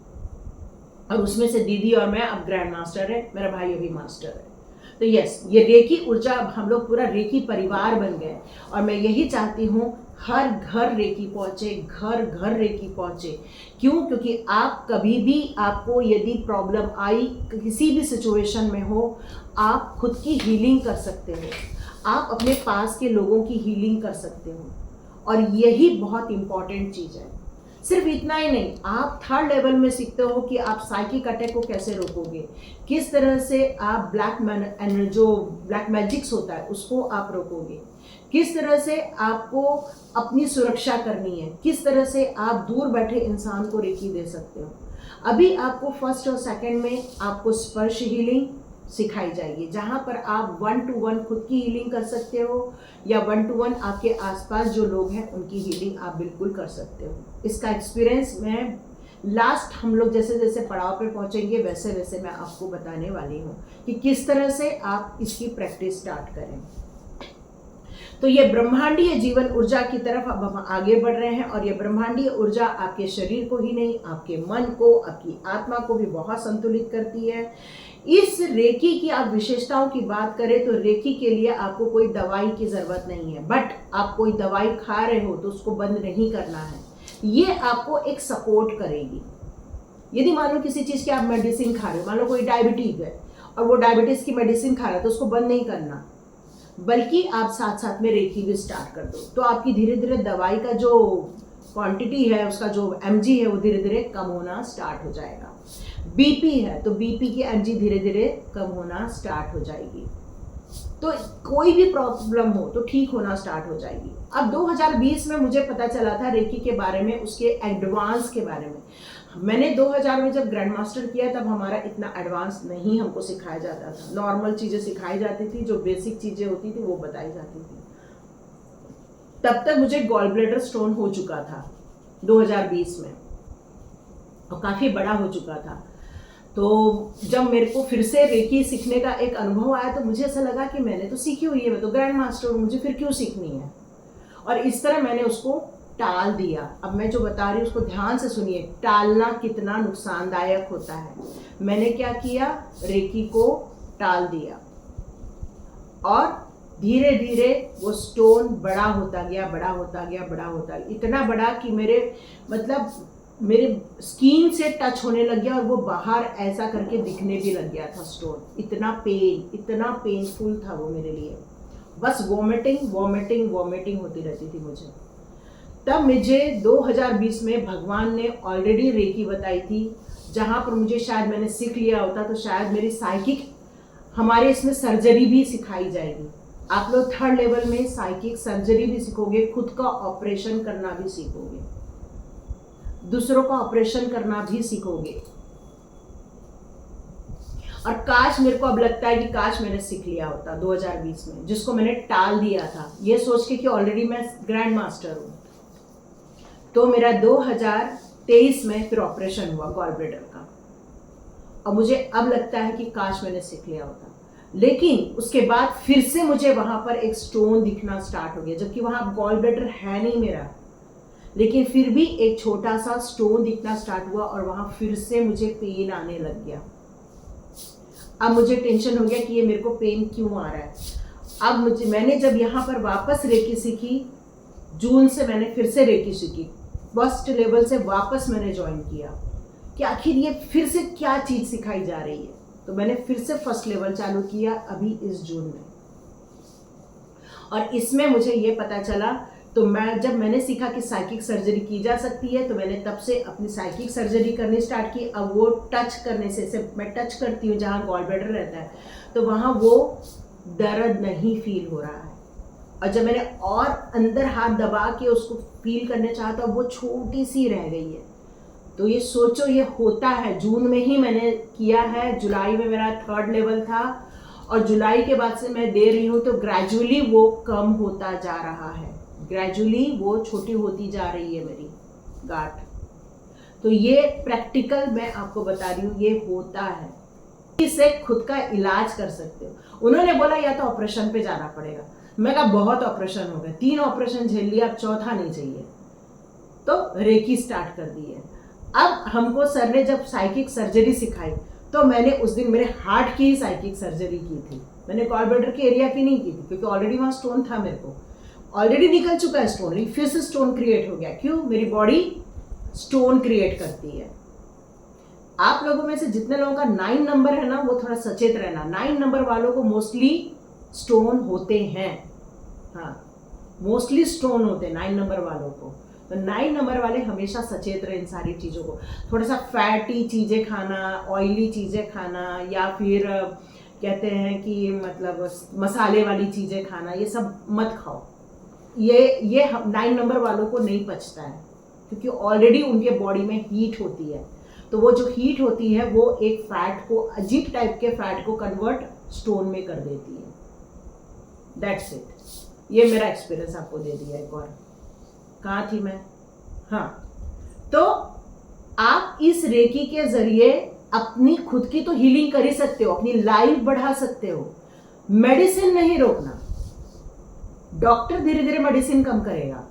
और उसमें से दीदी और मैं अब ग्रैंड मास्टर है, मेरा भाई अभी मास्टर है। तो यस, ये रेकी ऊर्जा, अब हम लोग पूरा रेकी परिवार बन गए, और मैं यही चाहती हूँ हर घर रेकी पहुँचे, घर घर रेकी पहुँचे। क्यों? क्योंकि आप कभी भी, आपको यदि प्रॉब्लम आई, किसी भी सिचुएशन में हो, आप खुद की हीलिंग कर सकते हो, आप अपने पास के लोगों की हीलिंग कर सकते हो, और यही बहुत इम्पॉर्टेंट चीज़ है। सिर्फ इतना ही नहीं, आप थर्ड लेवल में सीखते हो कि आप साइकिक अटैक को कैसे रोकोगे, किस तरह से आप जो ब्लैक मैजिक्स होता है उसको आप रोकोगे, किस तरह से आपको अपनी सुरक्षा करनी है, किस तरह से आप दूर बैठे इंसान को रेकी दे सकते हो। अभी आपको फर्स्ट और सेकंड में आपको स्पर्श हीलिंग सिखाई जाएगी, जहाँ पर आप 1 to 1 खुद की हीलिंग कर सकते हो या 1 to 1 आपके आसपास जो लोग हैं उनकी हीलिंग आप बिल्कुल कर सकते हो। इसका एक्सपीरियंस मैं लास्ट हम लोग जैसे जैसे पड़ाव पे पहुँचेंगे वैसे वैसे मैं आपको बताने वाली हूँ कि किस तरह से आप इसकी प्रैक्टिस स्टार्ट करें। तो ये ब्रह्मांडीय जीवन ऊर्जा की तरफ अब हम आगे बढ़ रहे हैं, और ये ब्रह्मांडीय ऊर्जा आपके शरीर को ही नहीं, आपके मन को, आपकी आत्मा को भी बहुत संतुलित करती है। इस रेकी की आप विशेषताओं की बात करें तो रेकी के लिए आपको कोई दवाई की ज़रूरत नहीं है, बट आप कोई दवाई खा रहे हो तो उसको बंद नहीं करना है। ये आपको एक सपोर्ट करेगी। यदि मान लो किसी चीज़ की आप मेडिसिन खा रहे हो, मान लो कोई डायबिटीज़ है और वो डायबिटीज़ की मेडिसिन खा रहा है तो उसको बंद नहीं करना, बल्कि आप साथ साथ में रेकी भी स्टार्ट कर दो, तो आपकी धीरे धीरे दवाई का जो क्वांटिटी है, उसका जो एमजी है वो धीरे धीरे कम होना स्टार्ट हो जाएगा। बीपी है तो बीपी की एमजी धीरे धीरे कम होना स्टार्ट हो जाएगी। तो कोई भी प्रॉब्लम हो तो ठीक होना स्टार्ट हो जाएगी। अब 2020 में मुझे पता चला था रेकी के बारे में, उसके एडवांस के बारे में। मैंने 2000 में जब ग्रैंड मास्टर किया तब हमारा इतना एडवांस नहीं हमको सिखाया जाता था, नॉर्मल चीज़ें सिखाई जाती थी, जो बेसिक चीज़ें होती थी वो बताई जाती थी। तब तक मुझे गॉल ब्लैडर स्टोन हो चुका था 2020 में, और काफ़ी बड़ा हो चुका था। तो जब मेरे को फिर से रेकी सीखने का एक अनुभव आया तो मुझे ऐसा लगा कि मैंने तो सीखी हुई है, मैं तो ग्रैंड मास्टर हूँ, मुझे फिर क्यों सीखनी है। और इस तरह मैंने उसको टाल दिया। अब मैं जो बता रही हूँ उसको ध्यान से सुनिए, टालना कितना नुकसानदायक होता है। मैंने क्या किया, रेकी को टाल दिया और धीरे धीरे वो स्टोन बड़ा होता गया, बड़ा होता गया, बड़ा होता गया, इतना बड़ा कि मेरे स्किन से टच होने लग गया और वो बाहर ऐसा करके दिखने भी लग गया था स्टोन। इतना पेनफुल था वो मेरे लिए, बस वॉमिटिंग होती रहती थी मुझे। तब मुझे 2020 में भगवान ने ऑलरेडी रेकी बताई थी, जहाँ पर मुझे शायद मैंने सीख लिया होता तो शायद मेरी साइकिक, हमारे इसमें सर्जरी भी सिखाई जाएगी। आप लोग थर्ड लेवल में साइकिक सर्जरी भी सीखोगे, खुद का ऑपरेशन करना भी सीखोगे, दूसरों का ऑपरेशन करना भी सीखोगे। और काश मेरे को अब लगता है कि काश मैंने सीख लिया होता 2020 में, जिसको मैंने टाल दिया था ये सोच के कि ऑलरेडी मैं ग्रैंड मास्टर हूँ। तो मेरा 2023 में फिर ऑपरेशन हुआ गॉल ब्लैडर का, और मुझे अब लगता है कि काश मैंने सीख लिया होता। लेकिन उसके बाद फिर से मुझे वहाँ पर एक स्टोन दिखना स्टार्ट हो गया, जबकि वहाँ गॉल ब्लैडर है नहीं मेरा, लेकिन फिर भी एक छोटा सा स्टोन दिखना स्टार्ट हुआ और वहाँ फिर से मुझे पेन आने लग गया। अब मुझे टेंशन हो गया कि ये मेरे को पेन क्यों आ रहा है। अब मैंने जब यहाँ पर वापस रेकी सीखी, जून से मैंने फिर से रेकी सीखी, फर्स्ट लेवल से वापस मैंने ज्वाइन किया कि आखिर ये फिर से क्या चीज़ सिखाई जा रही है। तो मैंने फिर से फर्स्ट लेवल चालू किया अभी इस जून में, और इसमें मुझे ये पता चला, तो जब मैंने सीखा कि साइकिक सर्जरी की जा सकती है तो मैंने तब से अपनी साइकिक सर्जरी करनी स्टार्ट की। अब वो टच करने से मैं टच करती हूँ जहाँ गॉल ब्लैडर रहता है तो वहाँ वो दर्द नहीं फील हो रहा है, और जब मैंने और अंदर हाथ दबा के उसको फील करने चाहा तो वो छोटी सी रह गई है। तो ये सोचो ये होता है, जून में ही मैंने किया है, जुलाई में मेरा थर्ड लेवल था और जुलाई के बाद से मैं दे रही हूँ, तो ग्रेजुअली वो कम होता जा रहा है, ग्रेजुअली वो छोटी होती जा रही है मेरी गांठ। तो ये प्रैक्टिकल मैं आपको बता रही हूँ, ये होता है, इससे खुद का इलाज कर सकते हो। उन्होंने बोला या तो ऑपरेशन पे जाना पड़ेगा, मैं कहा बहुत ऑपरेशन हो गए, 3 ऑपरेशन झेल लिया, अब चौथा नहीं चाहिए, तो रेकी स्टार्ट कर दी है। अब हमको सर ने जब साइकिक सर्जरी सिखाई तो मैंने उस दिन मेरे हार्ट की ही साइकिक सर्जरी की थी, मैंने गॉल ब्लैडर के एरिया की नहीं की थी, क्योंकि ऑलरेडी वहाँ स्टोन था, मेरे को ऑलरेडी निकल चुका है स्टोन, लेकिन फिर से स्टोन क्रिएट हो गया। क्यों? मेरी बॉडी स्टोन क्रिएट करती है। आप लोगों में से जितने लोगों का 9 नंबर है ना, वो थोड़ा सचेत रहना, 9 नंबर वालों को मोस्टली स्टोन होते हैं, हाँ मोस्टली स्टोन होते हैं 9 नंबर वालों को। तो 9 नंबर वाले हमेशा सचेत रहे इन सारी चीज़ों को। थोड़ा सा फैटी चीज़ें खाना, ऑयली चीज़ें खाना, या फिर कहते हैं कि मतलब मसाले वाली चीज़ें खाना, ये सब मत खाओ। ये 9 नंबर वालों को नहीं पचता है, क्योंकि ऑलरेडी उनके बॉडी में हीट होती है। तो वो जो हीट होती है वो एक फैट को, अजीब टाइप के फैट को कन्वर्ट स्टोन में कर देती है। That's it. ये मेरा एक्सपीरियंस आपको दे दिया। एक और कहाँ थी मैं? हाँ, तो आप इस रेकी के जरिए अपनी खुद की तो हीलिंग कर ही सकते हो, अपनी लाइफ बढ़ा सकते हो। मेडिसिन नहीं रोकना। डॉक्टर धीरे धीरे मेडिसिन कम करेगा,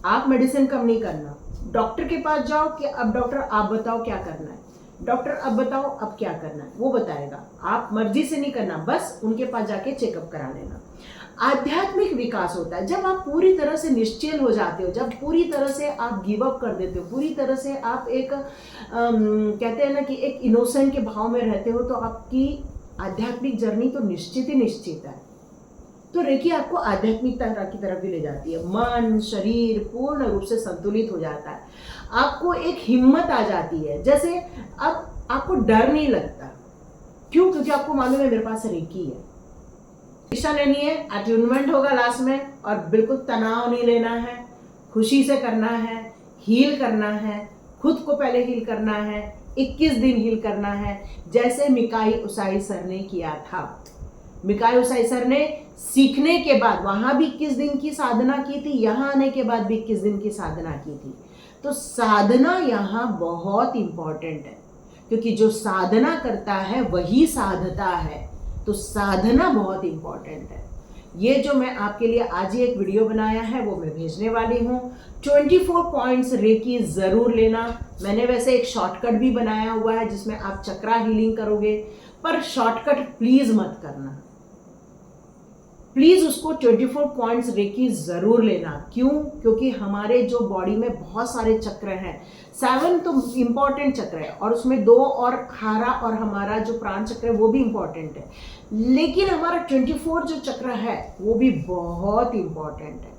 आप मेडिसिन कम नहीं करना। डॉक्टर के पास जाओ कि अब डॉक्टर आप बताओ क्या करना है, डॉक्टर अब बताओ अब क्या करना है, वो बताएगा। आप मर्जी से नहीं करना, बस उनके पास जाके चेकअप करा लेना। आध्यात्मिक विकास होता है जब आप पूरी तरह से निश्चल हो जाते हो, जब पूरी तरह से आप गिव अप कर देते हो, पूरी तरह से आप एक कहते हैं ना कि एक इनोसेंट के भाव में रहते हो, तो आपकी आध्यात्मिक जर्नी तो निश्चित ही निश्चित है। तो रेकी आपको आध्यात्मिकता की तरफ भी ले जाती है। मन शरीर पूर्ण रूप से संतुलित हो जाता है। आपको एक हिम्मत आ जाती है, जैसे अब आपको डर नहीं लगता। क्यों? क्योंकि आपको मालूम है मेरे पास रेकी है। दिशा लेनी है, अट्यूनमेंट होगा लास्ट में, और बिल्कुल तनाव नहीं लेना है, खुशी से करना है, हील करना है, खुद को पहले हील करना है, 21 दिन हील करना है, जैसे मिकाई उसाई सर ने किया था। मिकाई उसाई सर ने सीखने के बाद वहां भी 21 दिन की साधना की थी, यहाँ आने के बाद भी 21 दिन की साधना की थी। तो साधना यहाँ बहुत इंपॉर्टेंट है, क्योंकि जो साधना करता है वही साधता है। तो साधना बहुत इंपॉर्टेंट है। ये जो मैं आपके लिए आज ही एक वीडियो बनाया है वो मैं भेजने वाली हूँ। 24 पॉइंट्स रेकी ज़रूर लेना। मैंने वैसे एक शॉर्टकट भी बनाया हुआ है जिसमें आप चक्रा हीलिंग करोगे, पर शॉर्टकट प्लीज़ मत करना। प्लीज़ उसको 24 पॉइंट्स रेकी ज़रूर लेना। क्यों? क्योंकि हमारे जो बॉडी में बहुत सारे चक्र हैं, 7 तो इम्पॉर्टेंट चक्र है, और उसमें 2 और हारा और हमारा जो प्राण चक्र है वो भी इम्पॉर्टेंट है, लेकिन हमारा 24 जो चक्र है वो भी बहुत इम्पॉर्टेंट है।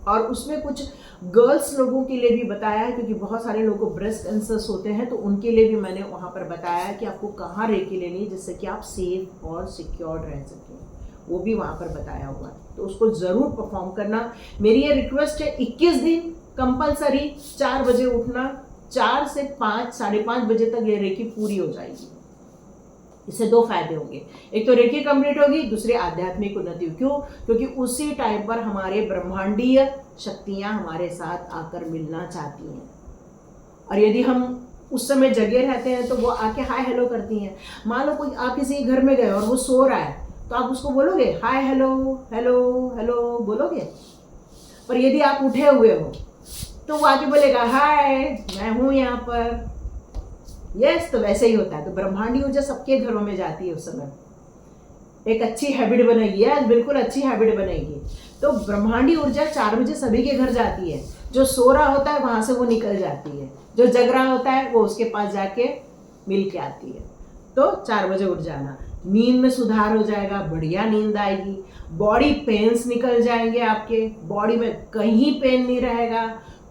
और उसमें कुछ गर्ल्स लोगों के लिए भी बताया है, क्योंकि बहुत सारे लोगों को ब्रेस्ट कैंसर्स होते हैं, तो उनके लिए भी मैंने वहाँ पर बताया है कि आपको कहाँ रेकी लेनी है जिससे कि आप सेफ और सिक्योर रह सकें। वो भी वहाँ पर बताया हुआ है, तो उसको ज़रूर परफॉर्म करना। मेरी ये रिक्वेस्ट है, 21 दिन कंपलसरी 4 बजे उठना, 4 से 5 साढ़े 5 बजे तक ये रेकी पूरी हो जाएगी। इससे 2 फायदे होंगे, एक तो रेकी कंप्लीट होगी, दूसरी आध्यात्मिक उन्नति। क्यों? क्योंकि उसी टाइम पर हमारे ब्रह्मांडीय शक्तियाँ हमारे साथ आकर मिलना चाहती हैं, और यदि हम उस समय जगे रहते हैं तो वो आके हाय हेलो करती हैं। मान लो कोई आप किसी घर में गए और वो सो रहा है, तो आप उसको बोलोगे हाय हेलो हेलो हेलो बोलोगे? पर यदि आप उठे हुए हो तो वो आके बोलेगा हाय मैं हूँ यहाँ पर। यस, तो वैसे ही होता है। तो ब्रह्मांडी ऊर्जा सबके घरों में जाती है उस समय। एक अच्छी हैबिट बनेगी, यस बिल्कुल अच्छी हैबिट बनेगी। तो ब्रह्मांडी ऊर्जा 4 बजे सभी के घर जाती है। जो सो रहा होता है वहाँ से वो निकल जाती है, जो जग रहा होता है वो उसके पास जाके मिल के आती है। तो 4 बजे उठ जाना, नींद में सुधार हो जाएगा, बढ़िया नींद आएगी, बॉडी पेन्स निकल जाएंगे, आपके बॉडी में कहीं पेन नहीं रहेगा,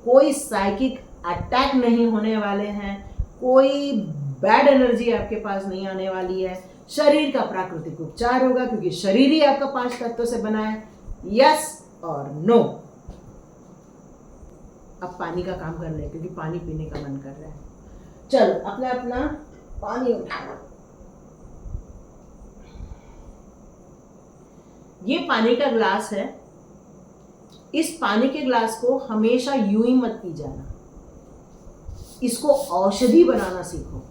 कोई साइकिक अटैक नहीं होने वाले हैं, कोई बैड एनर्जी आपके पास नहीं आने वाली है। शरीर का प्राकृतिक उपचार होगा, क्योंकि शरीर ही आपका 5 तत्वों से बना है। यस और नो। अब पानी का काम कर ले, क्योंकि पानी पीने का मन कर रहा है। चलो अपना अपना पानी उठाओ। ये पानी का ग्लास है। इस पानी के ग्लास को हमेशा यूं ही मत पी जाना, इसको औषधि बनाना सीखो।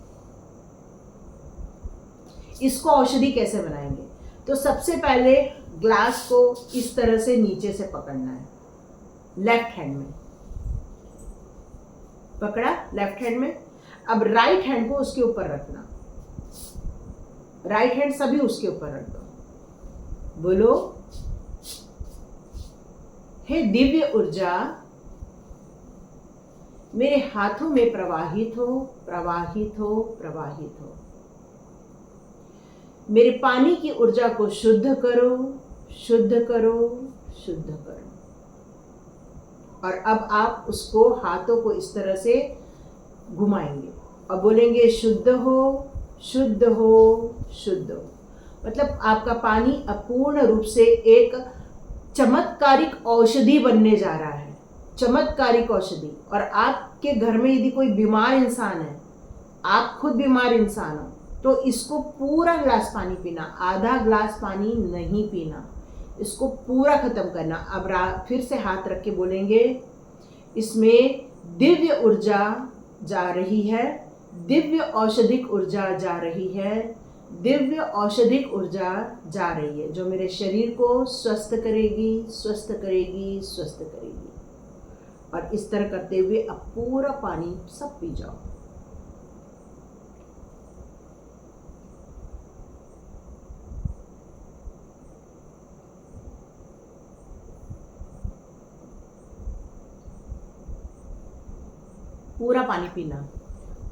इसको औषधि कैसे बनाएंगे? तो सबसे पहले ग्लास को इस तरह से नीचे से पकड़ना है, लेफ्ट हैंड में पकड़ा, लेफ्ट हैंड में। अब राइट हैंड को उसके ऊपर रखना, राइट हैंड सभी उसके ऊपर रख दो। बोलो हे दिव्य ऊर्जा मेरे हाथों में प्रवाहित हो, प्रवाहित हो, प्रवाहित हो। मेरे पानी की ऊर्जा को शुद्ध करो, शुद्ध करो, शुद्ध करो। और अब आप उसको हाथों को इस तरह से घुमाएंगे और बोलेंगे शुद्ध हो, शुद्ध हो, शुद्ध हो। मतलब आपका पानी अपूर्ण रूप से एक चमत्कारिक औषधि बनने जा रहा है, चमत्कारिक औषधि। और आपके घर में यदि कोई बीमार इंसान है, आप खुद बीमार इंसान हो, तो इसको पूरा ग्लास पानी पीना, आधा ग्लास पानी नहीं पीना, इसको पूरा खत्म करना। अब फिर से हाथ रख के बोलेंगे इसमें दिव्य ऊर्जा जा रही है, दिव्य औषधिक ऊर्जा जा रही है, दिव्य औषधिक ऊर्जा जा रही है, जो मेरे शरीर को स्वस्थ करेगी, स्वस्थ करेगी, स्वस्थ करेगी। और इस तरह करते हुए अब पूरा पानी सब पी जाओ। पूरा पानी पीना।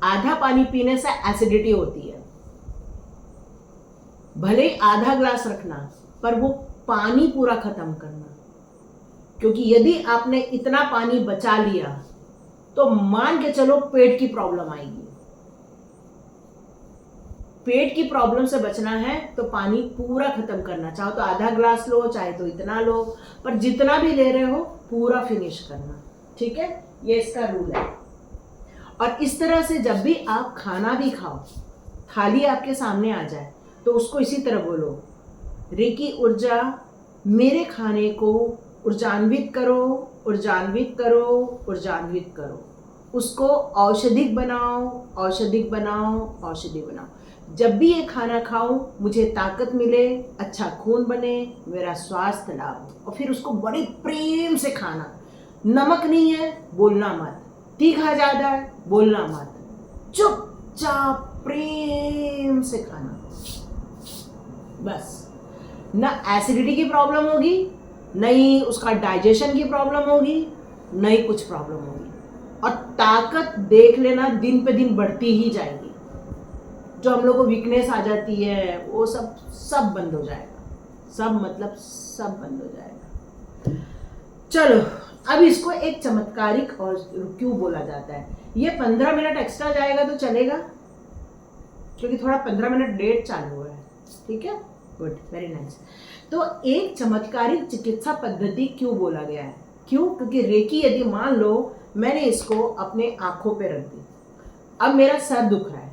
आधा पानी पीने से एसिडिटी होती है, भले ही आधा ग्लास रखना, पर वो पानी पूरा खत्म करना। क्योंकि यदि आपने इतना पानी बचा लिया तो मान के चलो पेट की प्रॉब्लम आएगी। पेट की प्रॉब्लम से बचना है तो पानी पूरा खत्म करना। चाहो तो आधा ग्लास लो, चाहे तो इतना लो, पर जितना भी ले रहे हो पूरा फिनिश करना। ठीक है, ये इसका रूल है। और इस तरह से जब भी आप खाना भी खाओ, थाली आपके सामने आ जाए तो उसको इसी तरह बोलो, रेकी ऊर्जा मेरे खाने को ऊर्जान्वित करो, ऊर्जान्वित करो, ऊर्जान्वित करो। उसको औषधिक बनाओ, औषधिक बनाओ, औषधि बनाओ। जब भी ये खाना खाओ मुझे ताकत मिले, अच्छा खून बने, मेरा स्वास्थ्य लाभ हो। और फिर उसको बड़े प्रेम से खाना। नमक नहीं है बोलना मत, तीखा ज़्यादा है बोलना मत, चुपचाप प्रेम से खाना। बस, ना एसिडिटी की प्रॉब्लम होगी, नहीं उसका डाइजेशन की प्रॉब्लम होगी, नहीं कुछ प्रॉब्लम होगी। और ताकत देख लेना दिन पे दिन बढ़ती ही जाएगी। जो हम लोग को वीकनेस आ जाती है वो सब बंद हो जाएगा। सब मतलब सब बंद हो जाएगा। चलो, अब इसको एक चमत्कारिक और क्यों बोला जाता है। ये 15 मिनट एक्स्ट्रा जाएगा तो चलेगा, क्योंकि थोड़ा 15 मिनट लेट चालू हुआ है। ठीक है, गुड, वेरी नाइस। तो एक चमत्कारिक चिकित्सा पद्धति क्यों बोला गया है? क्यों? क्योंकि रेकी यदि मान लो मैंने इसको अपने आंखों पे रख दी, अब मेरा सर दुख रहा है,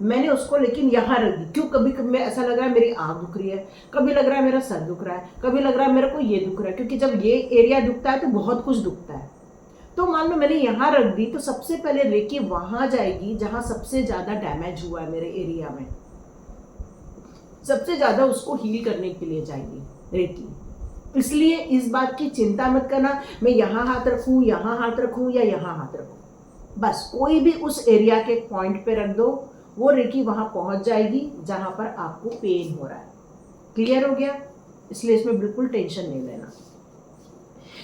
मैंने उसको लेकिन यहाँ रख दी। क्यों? कभी कभी ऐसा लग रहा है मेरी आँख दुख रही है, कभी लग रहा है मेरा सर दुख रहा है, कभी लग रहा है मेरे को ये दुख रहा है। क्योंकि जब ये एरिया दुखता है तो बहुत कुछ दुखता है। तो मान लो मैंने यहाँ रख दी, तो सबसे पहले रेकी वहाँ जाएगी जहाँ सबसे ज़्यादा डैमेज हुआ है मेरे एरिया में, सबसे ज़्यादा उसको हील करने के लिए जाएगी रेकी। इसलिए इस बात की चिंता मत करना मैं यहाँ हाथ रखूँ, यहाँ हाथ रखूँ या यहाँ हाथ रखूँ। बस कोई भी उस एरिया के पॉइंट पे रख दो, वो रेकी वहाँ पहुँच जाएगी जहाँ पर आपको पेन हो रहा है। क्लियर हो गया? इसलिए इसमें बिल्कुल टेंशन नहीं लेना।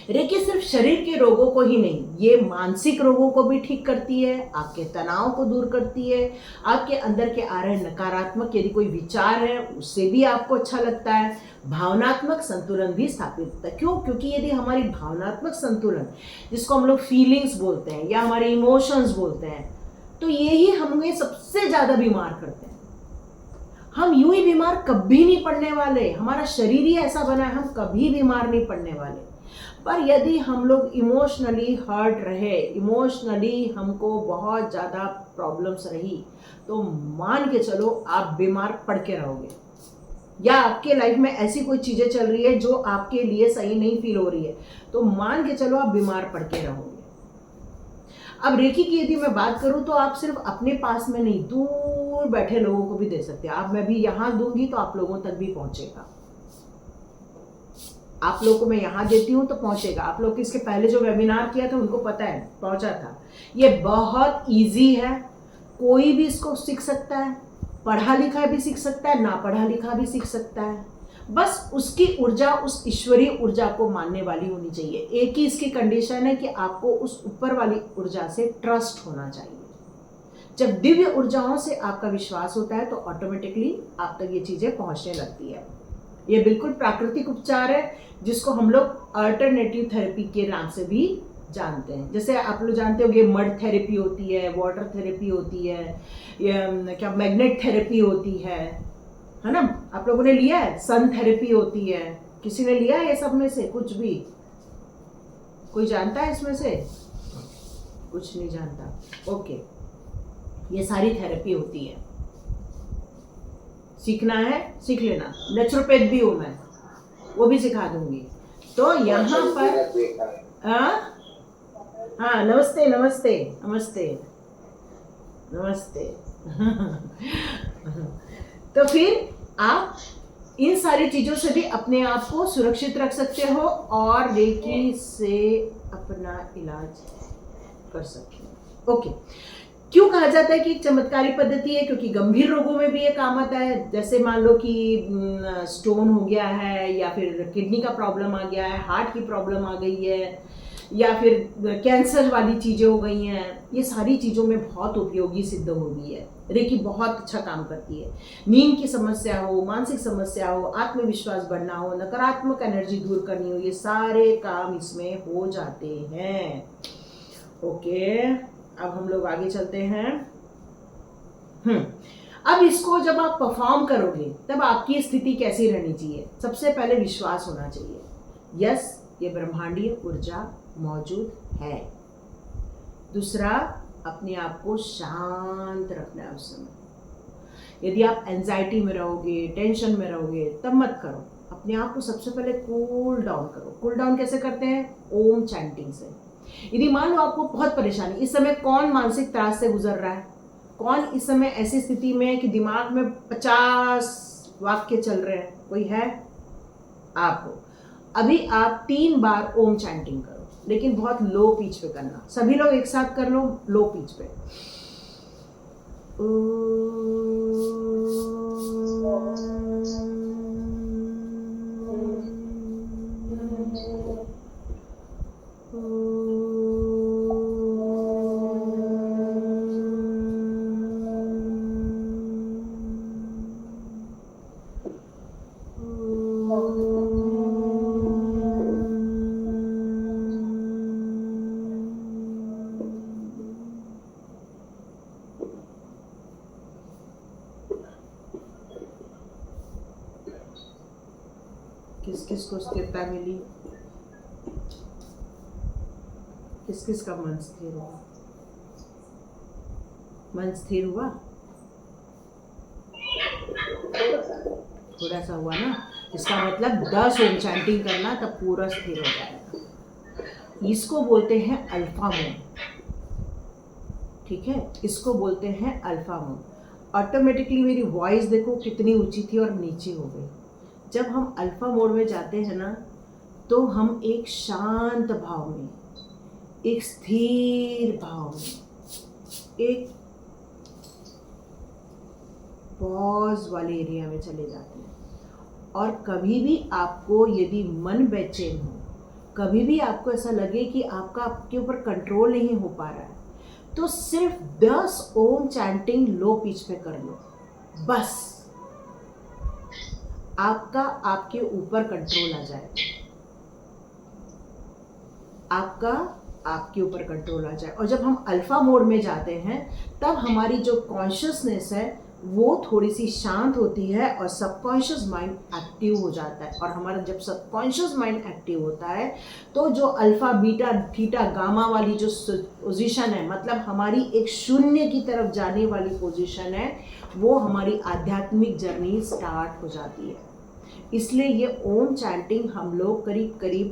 रेकी सिर्फ शरीर के रोगों को ही नहीं, ये मानसिक रोगों को भी ठीक करती है, आपके तनाव को दूर करती है, आपके अंदर के आ रहे नकारात्मक यदि कोई विचार है उससे भी आपको अच्छा लगता है, भावनात्मक संतुलन भी स्थापित होता है। क्यों? क्योंकि यदि हमारी भावनात्मक संतुलन, जिसको हम लोग फीलिंग्स बोलते हैं या हमारे इमोशंस बोलते हैं, तो ये ही हमें सबसे ज़्यादा बीमार करते हैं। हम यूं ही बीमार कभी नहीं पड़ने वाले, हमारा शरीर ही ऐसा बना है, हम कभी बीमार नहीं पड़ने वाले। पर यदि हम लोग इमोशनली हर्ट रहे, इमोशनली हमको बहुत ज़्यादा प्रॉब्लम्स रही, तो मान के चलो आप बीमार पड़ के रहोगे, या आपके लाइफ में ऐसी कोई चीज़ें चल रही है जो आपके लिए सही नहीं फील हो रही है, तो मान के चलो आप बीमार पड़ के रहोगे। अब रेकी की यदि मैं बात करूं तो आप सिर्फ अपने पास में नहीं, दूर बैठे लोगों को भी दे सकते हैं। आप मैं भी यहाँ दूंगी तो आप लोगों तक भी पहुंचेगा। आप लोगों को मैं यहाँ देती हूँ तो पहुंचेगा। आप लोग इसके पहले जो वेबिनार किया था उनको पता है, पहुंचा था। ये बहुत इजी है, कोई भी इसको सीख सकता है, पढ़ा लिखा भी सीख सकता है, ना पढ़ा लिखा भी सीख सकता है। बस उसकी ऊर्जा उस ईश्वरीय ऊर्जा को मानने वाली होनी चाहिए। एक ही इसकी कंडीशन है कि आपको उस ऊपर वाली ऊर्जा से ट्रस्ट होना चाहिए। जब दिव्य ऊर्जाओं से आपका विश्वास होता है तो ऑटोमेटिकली आप तक ये चीज़ें पहुंचने लगती है। ये बिल्कुल प्राकृतिक उपचार है, जिसको हम लोग अल्टरनेटिव थेरेपी के नाम से भी जानते हैं। जैसे आप लोग जानते होंगे मड थेरेपी होती है, वाटर थेरेपी होती है, या क्या मैग्नेट थेरेपी होती है ना? आप लोगों ने लिया है? सन थेरेपी होती है। किसी ने लिया है ये सब में से कुछ भी? कोई जानता है इसमें से? कुछ नहीं जानता। ओके, ये सारी थेरेपी होती है। सीखना है सीख लेना। नेचुरोपैथ भी हूँ मैं, वो भी सिखा दूंगी। तो यहाँ पर हाँ, नमस्ते नमस्ते नमस्ते नमस्ते। तो फिर आप इन सारी चीज़ों से भी अपने आप को सुरक्षित रख सकते हो और रेकी से अपना इलाज कर सकते हो। ओके, क्यों कहा जाता है कि चमत्कारी पद्धति है? क्योंकि गंभीर रोगों में भी ये काम आता है। जैसे मान लो कि स्टोन हो गया है, या फिर किडनी का प्रॉब्लम आ गया है, हार्ट की प्रॉब्लम आ गई है, या फिर कैंसर वाली चीज़ें हो गई हैं। ये सारी चीज़ों में बहुत उपयोगी सिद्ध हो गई है। रेकी बहुत अच्छा काम करती है। नींद की समस्या हो, मानसिक समस्या हो, आत्मविश्वास बढ़ना हो, नकारात्मक एनर्जी दूर करनी हो, ये सारे काम इसमें हो जाते हैं। ओके, अब हम लोग आगे चलते हैं। अब इसको जब आप परफॉर्म करोगे तब आपकी स्थिति कैसी रहनी चाहिए? सबसे पहले विश्वास होना चाहिए, यस ये ब्रह्मांडीय ऊर्जा मौजूद है। दूसरा, अपने आप को शांत रखना है उस समय। यदि आप एंजाइटी में रहोगे, टेंशन में रहोगे, तब मत करो। अपने आप को सबसे पहले कूल डाउन करो। कूल डाउन कैसे करते हैं? ओम चैंटिंग से। यदि मान लो आपको बहुत परेशानी, इस समय कौन मानसिक त्रास से गुजर रहा है? कौन इस समय ऐसी स्थिति में है कि दिमाग में 50 वाक्य चल रहे हैं? कोई है? आपको अभी आप 3 बार ओम चैंटिंग करो, लेकिन बहुत लो पिच पे करना। सभी लोग एक साथ कर लो, लो पिच पे। किस किस को स्थिरता मिली? किस किस का मन स्थिर हुआ? मन स्थिर हुआ? थोड़ा सा हुआ ना? इसका मतलब 10 ओम चैंटिंग करना, तब पूरा स्थिर हो जाएगा। इसको बोलते हैं अल्फा मोड। ठीक है, इसको बोलते हैं अल्फा मोड। ऑटोमेटिकली मेरी वॉइस देखो कितनी ऊंची थी और नीचे हो गई। जब हम अल्फा मोड में जाते हैं ना, तो हम एक शांत भाव में, एक स्थिर भाव में, एक पॉज वाले एरिया में चले जाते हैं। और कभी भी आपको यदि मन बेचैन हो, कभी भी आपको ऐसा लगे कि आपके ऊपर कंट्रोल नहीं हो पा रहा है, तो सिर्फ 10 ओम चैंटिंग लो पिच पे कर लो, बस आपका आपके ऊपर कंट्रोल आ जाएगा। आपका आपके ऊपर कंट्रोल आ जाए। और जब हम अल्फा मोड में जाते हैं, तब हमारी जो कॉन्शियसनेस है वो थोड़ी सी शांत होती है और सबकॉन्शियस माइंड एक्टिव हो जाता है। और हमारा जब सबकॉन्शियस माइंड एक्टिव होता है, तो जो अल्फा बीटा थीटा गामा वाली जो पोजीशन है, मतलब हमारी एक शून्य की तरफ जाने वाली पोजीशन है, वो हमारी आध्यात्मिक जर्नी स्टार्ट हो जाती है। इसलिए ये ओम चैंटिंग हम लोग करीब करीब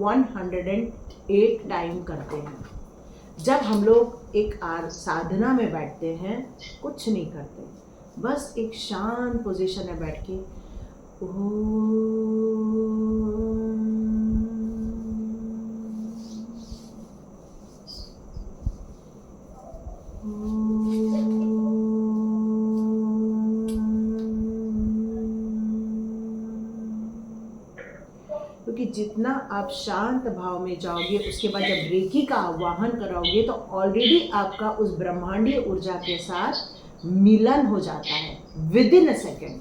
108 टाइम करते हैं। जब हम लोग एक साधना में बैठते हैं, कुछ नहीं करते, बस एक शांत पोजीशन में बैठ के क्योंकि जितना आप शांत भाव में जाओगे, उसके बाद जब रेकी का आवाहन कराओगे, तो ऑलरेडी आपका उस ब्रह्मांडीय ऊर्जा के साथ मिलन हो जाता है विद इन अ सेकेंड।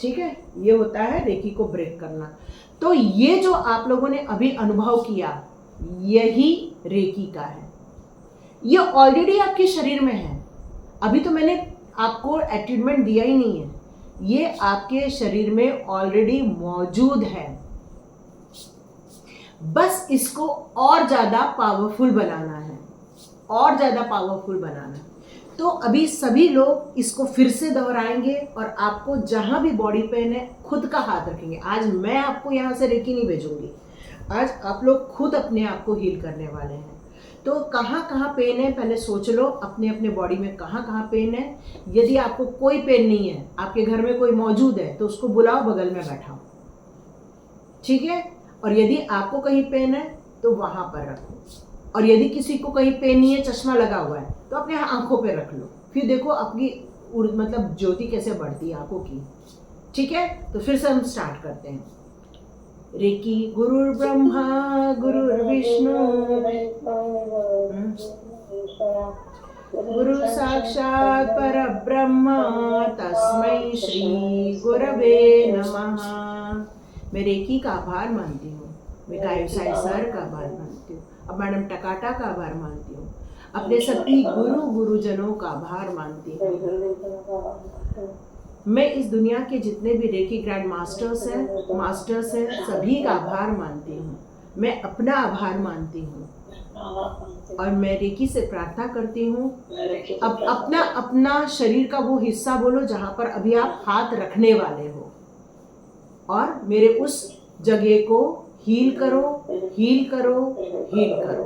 ठीक है, ये होता है रेकी को ब्रेक करना। तो ये जो आप लोगों ने अभी अनुभव किया, यही रेकी का है। ये ऑलरेडी आपके शरीर में है। अभी तो मैंने आपको अटैचमेंट दिया ही नहीं है, ये आपके शरीर में ऑलरेडी मौजूद है। बस इसको और ज़्यादा पावरफुल बनाना है, और ज़्यादा पावरफुल बनाना है। तो अभी सभी लोग इसको फिर से दोहराएंगे और आपको जहाँ भी बॉडी पेन है खुद का हाथ रखेंगे। आज मैं आपको यहाँ से रेकी नहीं भेजूंगी, आज आप लोग खुद अपने आप को हील करने वाले हैं। तो कहाँ कहाँ पेन है पहले सोच लो, अपने अपने बॉडी में कहाँ कहाँ पेन है। यदि आपको कोई पेन नहीं है, आपके घर में कोई मौजूद है, तो उसको बुलाओ, बगल में बैठाओ, ठीक है। और यदि आपको कहीं पेन है तो वहाँ पर रखो। और यदि किसी को कहीं पेन नहीं है, चश्मा लगा हुआ है, तो अपने आंखों पे रख लो। फिर देखो आपकी मतलब ज्योति कैसे बढ़ती है आंखों की, ठीक है। तो फिर से हम स्टार्ट करते हैं। रेकी गुरुर् ब्रह्मा गुरुर्विष्णु गुरु साक्षात परब्रह्म तस्मै श्री गुरवे नमः। मैं रेकी का आभार मानती हूँ, मैं कायुसाई सर का आभार मानती हूँ, अब मैडम टकाटा का आभार मानती हूँ, अपने सभी गुरुजनों का आभार मानती हूँ। मैं इस दुनिया के जितने भी रेकी ग्रैंड मास्टर्स हैं सभी का आभार मानती हूँ। मैं अपना आभार मानती हूँ और मैं रेकी से प्रार्थना करती हूँ। अब अपना अपना शरीर का वो हिस्सा बोलो जहाँ पर अभी आप हाथ रखने वाले हो, और मेरे उस जगह को हील करो, हील करो, हील करो।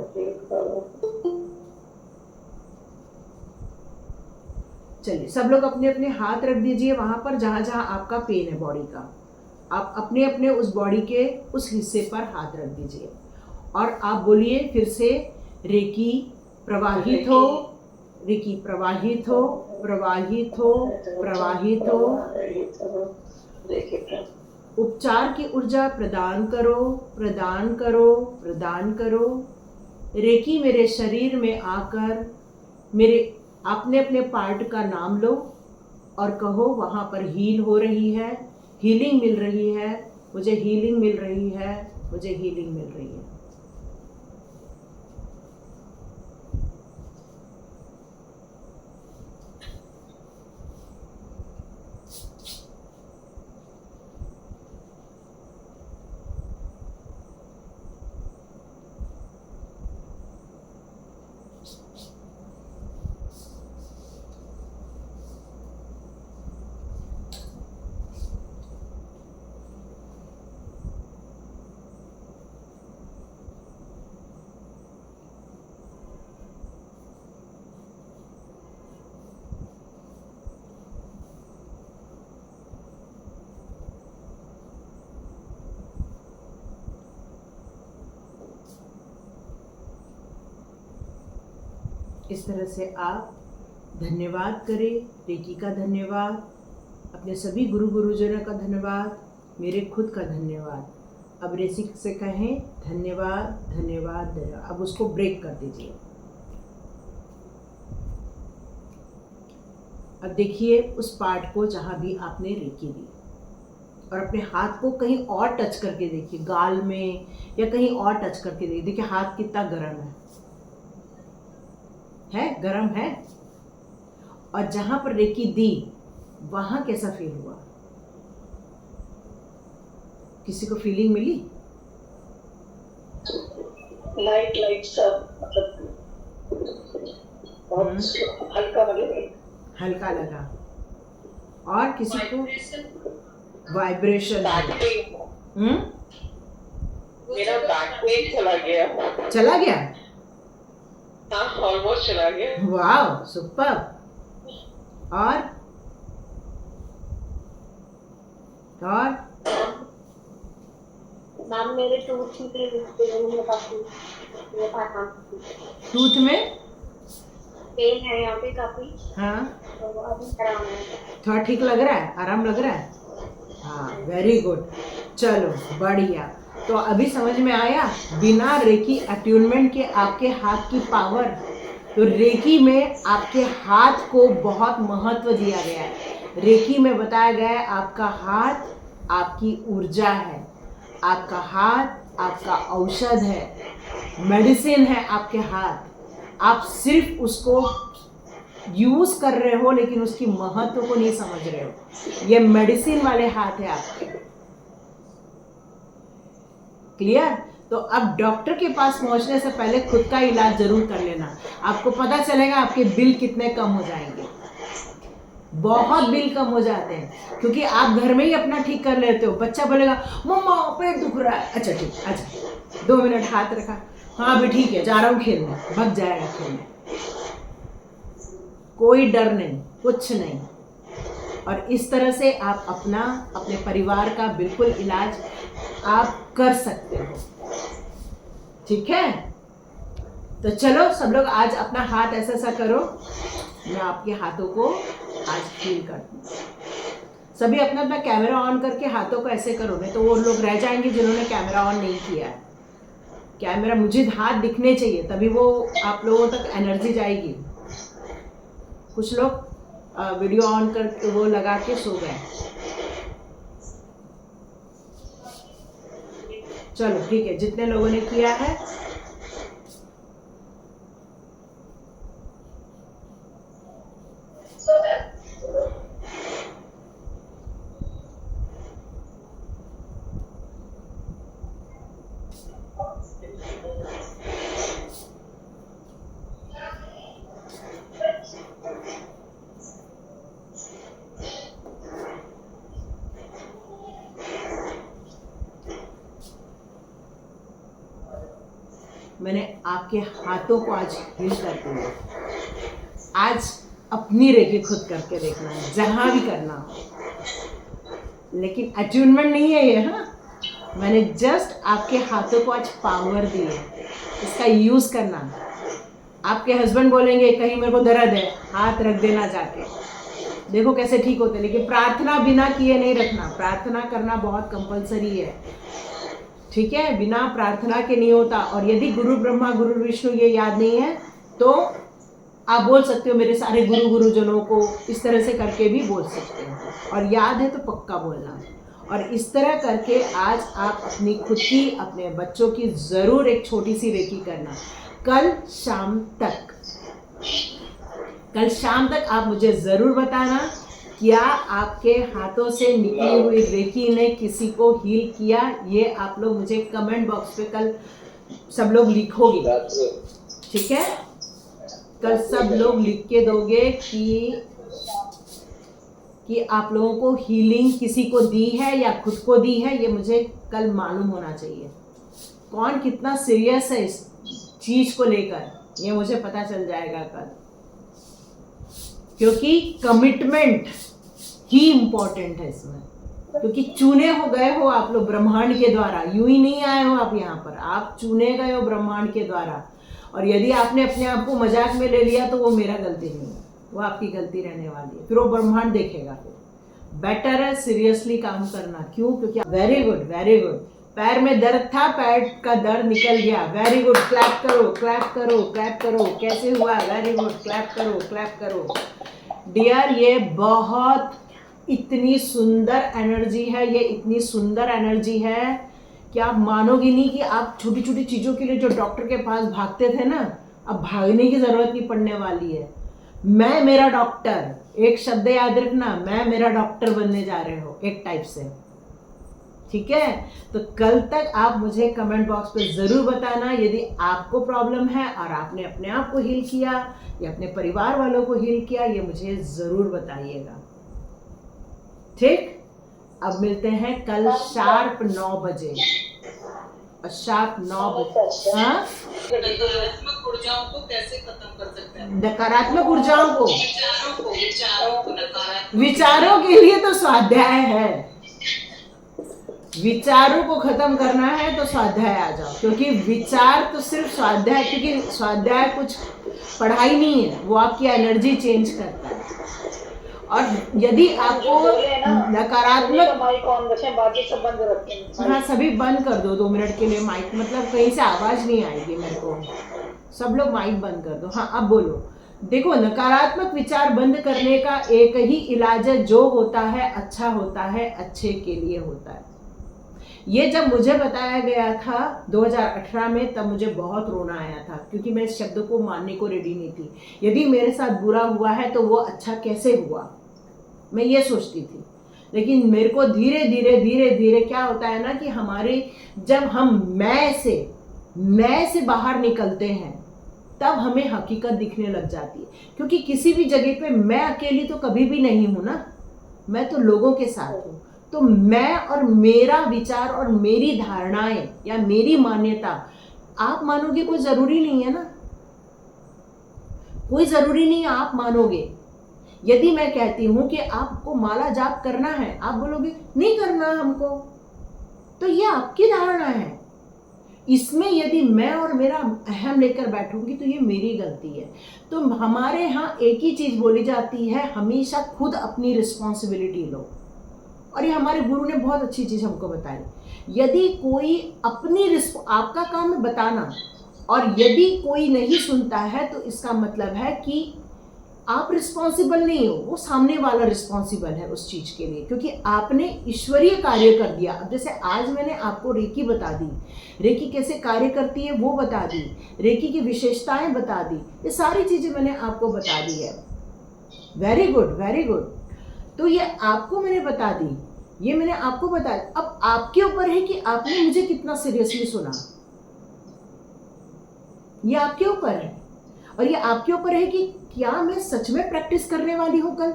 चलिए सब लोग अपने अपने हाथ रख दीजिए वहाँ पर जहाँ जहाँ आपका पेन है बॉडी का। आप अपने अपने उस बॉडी के उस हिस्से पर हाथ रख दीजिए और आप बोलिए फिर से, रेकी प्रवाहित हो, रेकी प्रवाहित हो, प्रवाहित हो, प्रवाहित हो। उपचार की ऊर्जा प्रदान करो, प्रदान करो, प्रदान करो। रेकी मेरे शरीर में आकर मेरे अपने अपने पार्ट का नाम लो और कहो वहाँ पर हील हो रही है, हीलिंग मिल रही है, मुझे हीलिंग मिल रही है, मुझे हीलिंग मिल रही है। इस तरह से आप धन्यवाद करें, रेकी का धन्यवाद, अपने सभी गुरुजनों का धन्यवाद, मेरे खुद का धन्यवाद। अब रेकी से कहें धन्यवाद, धन्यवाद, धन्यवाद। अब उसको ब्रेक कर दीजिए। अब देखिए उस पार्ट को जहाँ भी आपने रेकी दी और अपने हाथ को कहीं और टच करके देखिए, गाल में या कहीं और टच करके देखिए हाथ कितना गर्म है, गर्म है। और जहां पर रेकी दी वहां कैसा फील हुआ, किसी को फीलिंग मिली? लाइट लाइट सब, मतलब बहुत हल्का, मतलब हल्का लगा। और किसी को वाइब्रेशन? मेरा बैक पेन चला गया। चला गया? हाँ, ऑलमोस्ट चला गया। वाह, सुपर। और मैम मेरे टूथ में काफी टूथ में पेन है यहाँ पे काफी। हाँ, तो अभी आराम है, थोड़ा ठीक लग रहा है, आराम लग रहा है। हाँ, वेरी गुड, चलो बढ़िया। तो अभी समझ में आया, बिना रेकी अट्यूनमेंट के आपके हाथ की पावर। तो रेकी में आपके हाथ को बहुत महत्व दिया गया है। रेकी में बताया गया है आपका हाथ आपकी ऊर्जा है, आपका हाथ आपका औषध है, मेडिसिन है आपके हाथ। आप सिर्फ उसको यूज कर रहे हो लेकिन उसकी महत्व को नहीं समझ रहे हो। ये मेडिसिन वाले हाथ है आपके। क्लियर? तो अब डॉक्टर के पास पहुंचने से पहले खुद का इलाज जरूर कर लेना। आपको पता चलेगा आपके बिल कितने कम हो जाएंगे। बहुत बिल कम हो जाते हैं क्योंकि आप घर में ही अपना ठीक कर लेते हो। बच्चा बोलेगा मम्मा पेट दुख रहा है, अच्छा ठीक, अच्छा 2 मिनट हाथ रखा, हाँ अभी ठीक है, जा रहा हूँ खेलने, भग जाएगा खेलने। कोई डर नहीं, कुछ नहीं। और इस तरह से आप अपने परिवार का बिल्कुल इलाज आप कर सकते हो। ठीक है? तो चलो सब लोग आज अपना हाथ ऐसा ऐसा करो। मैं आपके हाथों को आज फील करती हूँ। सभी अपना अपना कैमरा ऑन करके हाथों को ऐसे करो, नहीं तो वो लोग रह जाएंगे जिन्होंने कैमरा ऑन नहीं किया है। कैमरा मुझे हाथ दिखने चाहिए, तभी वो आप लोगों तक एनर्जी जाएगी। कुछ लोग वीडियो ऑन करके वो लगा के सो गए। चलो ठीक है, जितने लोगों ने किया है मैंने आपके हाथों को आज हील कर दिया। आज अपनी रेकी खुद करके देखना है, जहां भी करना हो। लेकिन अट्यूनमेंट नहीं है ये, हाँ। मैंने जस्ट आपके हाथों को आज पावर दी है, इसका यूज करना। आपके हस्बैंड बोलेंगे कहीं मेरे को दर्द है, हाथ रख देना जाके, देखो कैसे ठीक होते। लेकिन प्रार्थना बिना किए नहीं रखना। प्रार्थना करना बहुत कंपलसरी है, ठीक है? बिना प्रार्थना के नहीं होता। और यदि गुरु ब्रह्मा गुरु विष्णु ये याद नहीं है तो आप बोल सकते हो मेरे सारे गुरुजनों को, इस तरह से करके भी बोल सकते हो। और याद है तो पक्का बोलना। और इस तरह करके आज आप अपनी खुद की, अपने बच्चों की ज़रूर एक छोटी सी रेकी करना। कल शाम तक आप मुझे ज़रूर बताना क्या आपके हाथों से निकली हुई रेकी ने किसी को हील किया। ये आप लोग मुझे कमेंट बॉक्स पे कल सब लोग लिखोगे, ठीक है? कल सब लोग लिख के दोगे कि आप लोगों को हीलिंग किसी को दी है या खुद को दी है। ये मुझे कल मालूम होना चाहिए। कौन कितना सीरियस है इस चीज़ को लेकर, ये मुझे पता चल जाएगा कल। क्योंकि कमिटमेंट ही इम्पोर्टेंट है इसमें। क्योंकि चुने हो गए हो आप लोग ब्रह्मांड के द्वारा, यूं ही नहीं आए हो आप यहाँ पर, आप चुने गए हो ब्रह्मांड के द्वारा। और यदि आपने अपने आप को मजाक में ले लिया तो वो मेरा गलती नहीं है, वो आपकी गलती रहने वाली है। फिर वो ब्रह्मांड देखेगा। फिर बेटर है सीरियसली काम करना। क्यों? क्योंकि वेरी गुड, वेरी गुड। पैर में दर्द था, पैर का दर्द निकल गया। वेरी गुड, क्लैप करो, क्लैप करो, क्लैप करो। कैसे हुआ? वेरी गुड, क्लैप करो, क्लैप करो। डियर, ये बहुत इतनी सुंदर एनर्जी है, ये इतनी सुंदर एनर्जी है कि आप मानोगे नहीं कि आप छोटी छोटी चीज़ों के लिए जो डॉक्टर के पास भागते थे ना, अब भागने की ज़रूरत नहीं पड़ने वाली है। मैं मेरा डॉक्टर, एक शब्द याद रखना, मैं मेरा डॉक्टर बनने जा रहे हो एक टाइप से, ठीक है? तो कल तक आप मुझे कमेंट बॉक्स पे ज़रूर बताना यदि आपको प्रॉब्लम है और आपने अपने आप को हील किया या अपने परिवार वालों को हील किया, ये मुझे ज़रूर बताइएगा, ठीक? अब मिलते हैं कल शार्प 9 बजे। और शार्प 9 बजे, हाँ? नकारात्मक ऊर्जाओं को कैसे खत्म कर सकते हैं? नकारात्मक ऊर्जाओं को, विचारों विचारों के लिए तो स्वाध्याय है। विचारों को खत्म करना है तो स्वाध्याय आ जाओ। क्योंकि विचार तो सिर्फ स्वाध्याय, क्योंकि स्वाध्याय कुछ पढ़ाई नहीं है, वो आपकी एनर्जी चेंज करता है। और यदि आपको नकारात्मक, माइक ऑन रखें, बाकी सब बंद रखें। हाँ सभी बंद कर दो 2 मिनट के लिए माइक, मतलब कहीं से आवाज़ नहीं आएगी मेरे को। सब लोग माइक बंद कर दो। हाँ अब बोलो। देखो, नकारात्मक विचार बंद करने का एक ही इलाज है, जो होता है अच्छा होता है, अच्छे के लिए होता है। ये जब मुझे बताया गया था 2018 में, तब मुझे बहुत रोना आया था, क्योंकि मैं इस शब्द को मानने को रेडी नहीं थी। यदि मेरे साथ बुरा हुआ है तो वो अच्छा कैसे हुआ, मैं ये सोचती थी। लेकिन मेरे को धीरे धीरे क्या होता है ना कि हमारे जब हम मैं से बाहर निकलते हैं, तब हमें हकीकत दिखने लग जाती है। क्योंकि किसी भी जगह पे मैं अकेली तो कभी भी नहीं हूं ना, मैं तो लोगों के साथ हूं। तो मैं और मेरा विचार और मेरी धारणाएं या मेरी मान्यता आप मानोगे, कोई जरूरी नहीं है ना, कोई जरूरी नहीं है आप मानोगे। यदि मैं कहती हूं कि आपको माला जाप करना है, आप बोलोगे नहीं करना हमको, तो ये आपकी धारणा है। इसमें यदि मैं और मेरा अहम लेकर बैठूंगी तो ये मेरी गलती है। तो हमारे यहाँ एक ही चीज बोली जाती है, हमेशा खुद अपनी रिस्पॉन्सिबिलिटी लो। और ये हमारे गुरु ने बहुत अच्छी चीज हमको बताई। यदि कोई आपका काम है बताना, और यदि कोई नहीं सुनता है तो इसका मतलब है कि आप रिस्पॉन्सिबल नहीं हो, वो सामने वाला रिस्पॉन्सिबल है उस चीज के लिए, क्योंकि आपने ईश्वरीय कार्य कर दिया। अब जैसे आज मैंने आपको रेकी बता दी, रेकी कैसे कार्य करती है वो बता दी, रेकी की विशेषताएं बता दी, ये सारी चीजें मैंने आपको बता दी है। Very good, very good. तो ये आपको मैंने बता दी, ये मैंने आपको बताया। अब आपके ऊपर है कि आपने मुझे कितना सीरियसली सुना, ये आपके ऊपर है। और ये आपके ऊपर है कि क्या मैं सच में प्रैक्टिस करने वाली हूँ कल।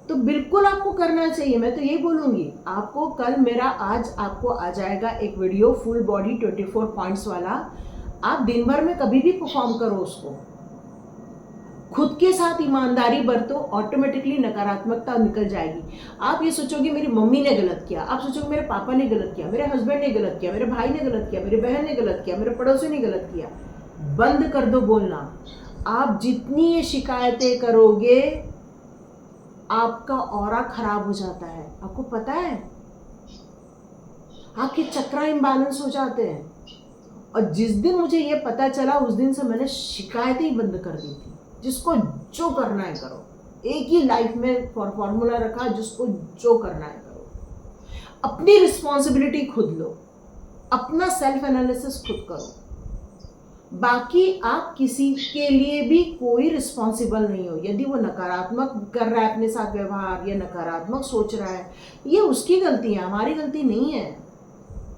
तो बिल्कुल आपको करना चाहिए। मैं तो यही बोलूँगी आपको, कल मेरा आज आपको आ जाएगा एक वीडियो फुल बॉडी 24 पॉइंट्स वाला। आप दिन भर में कभी भी परफॉर्म करो उसको, खुद के साथ ईमानदारी बरतो, ऑटोमेटिकली नकारात्मकता निकल जाएगी। आप ये सोचोगे मेरी मम्मी ने गलत किया, आप सोचोगे मेरे पापा ने गलत किया, मेरे हस्बैंड ने गलत किया, मेरे भाई ने गलत किया, मेरी बहन ने गलत किया, मेरे पड़ोसी ने गलत किया। बंद कर दो बोलना। आप जितनी ये शिकायतें करोगे आपका ऑरा खराब हो जाता है। आपको पता है, आपके चक्र इम्बैलेंस हो जाते हैं। और जिस दिन मुझे ये पता चला उस दिन से मैंने शिकायतें ही बंद कर दी थी। जिसको जो करना है करो, एक ही लाइफ में फॉर्मूला रखा, जिसको जो करना है करो। अपनी रिस्पॉन्सिबिलिटी खुद लो, अपना सेल्फ एनालिसिस खुद करो। बाकी आप किसी के लिए भी कोई रिस्पॉन्सिबल नहीं हो। यदि वो नकारात्मक कर रहा है अपने साथ व्यवहार या नकारात्मक सोच रहा है, ये उसकी गलती है, हमारी गलती नहीं है।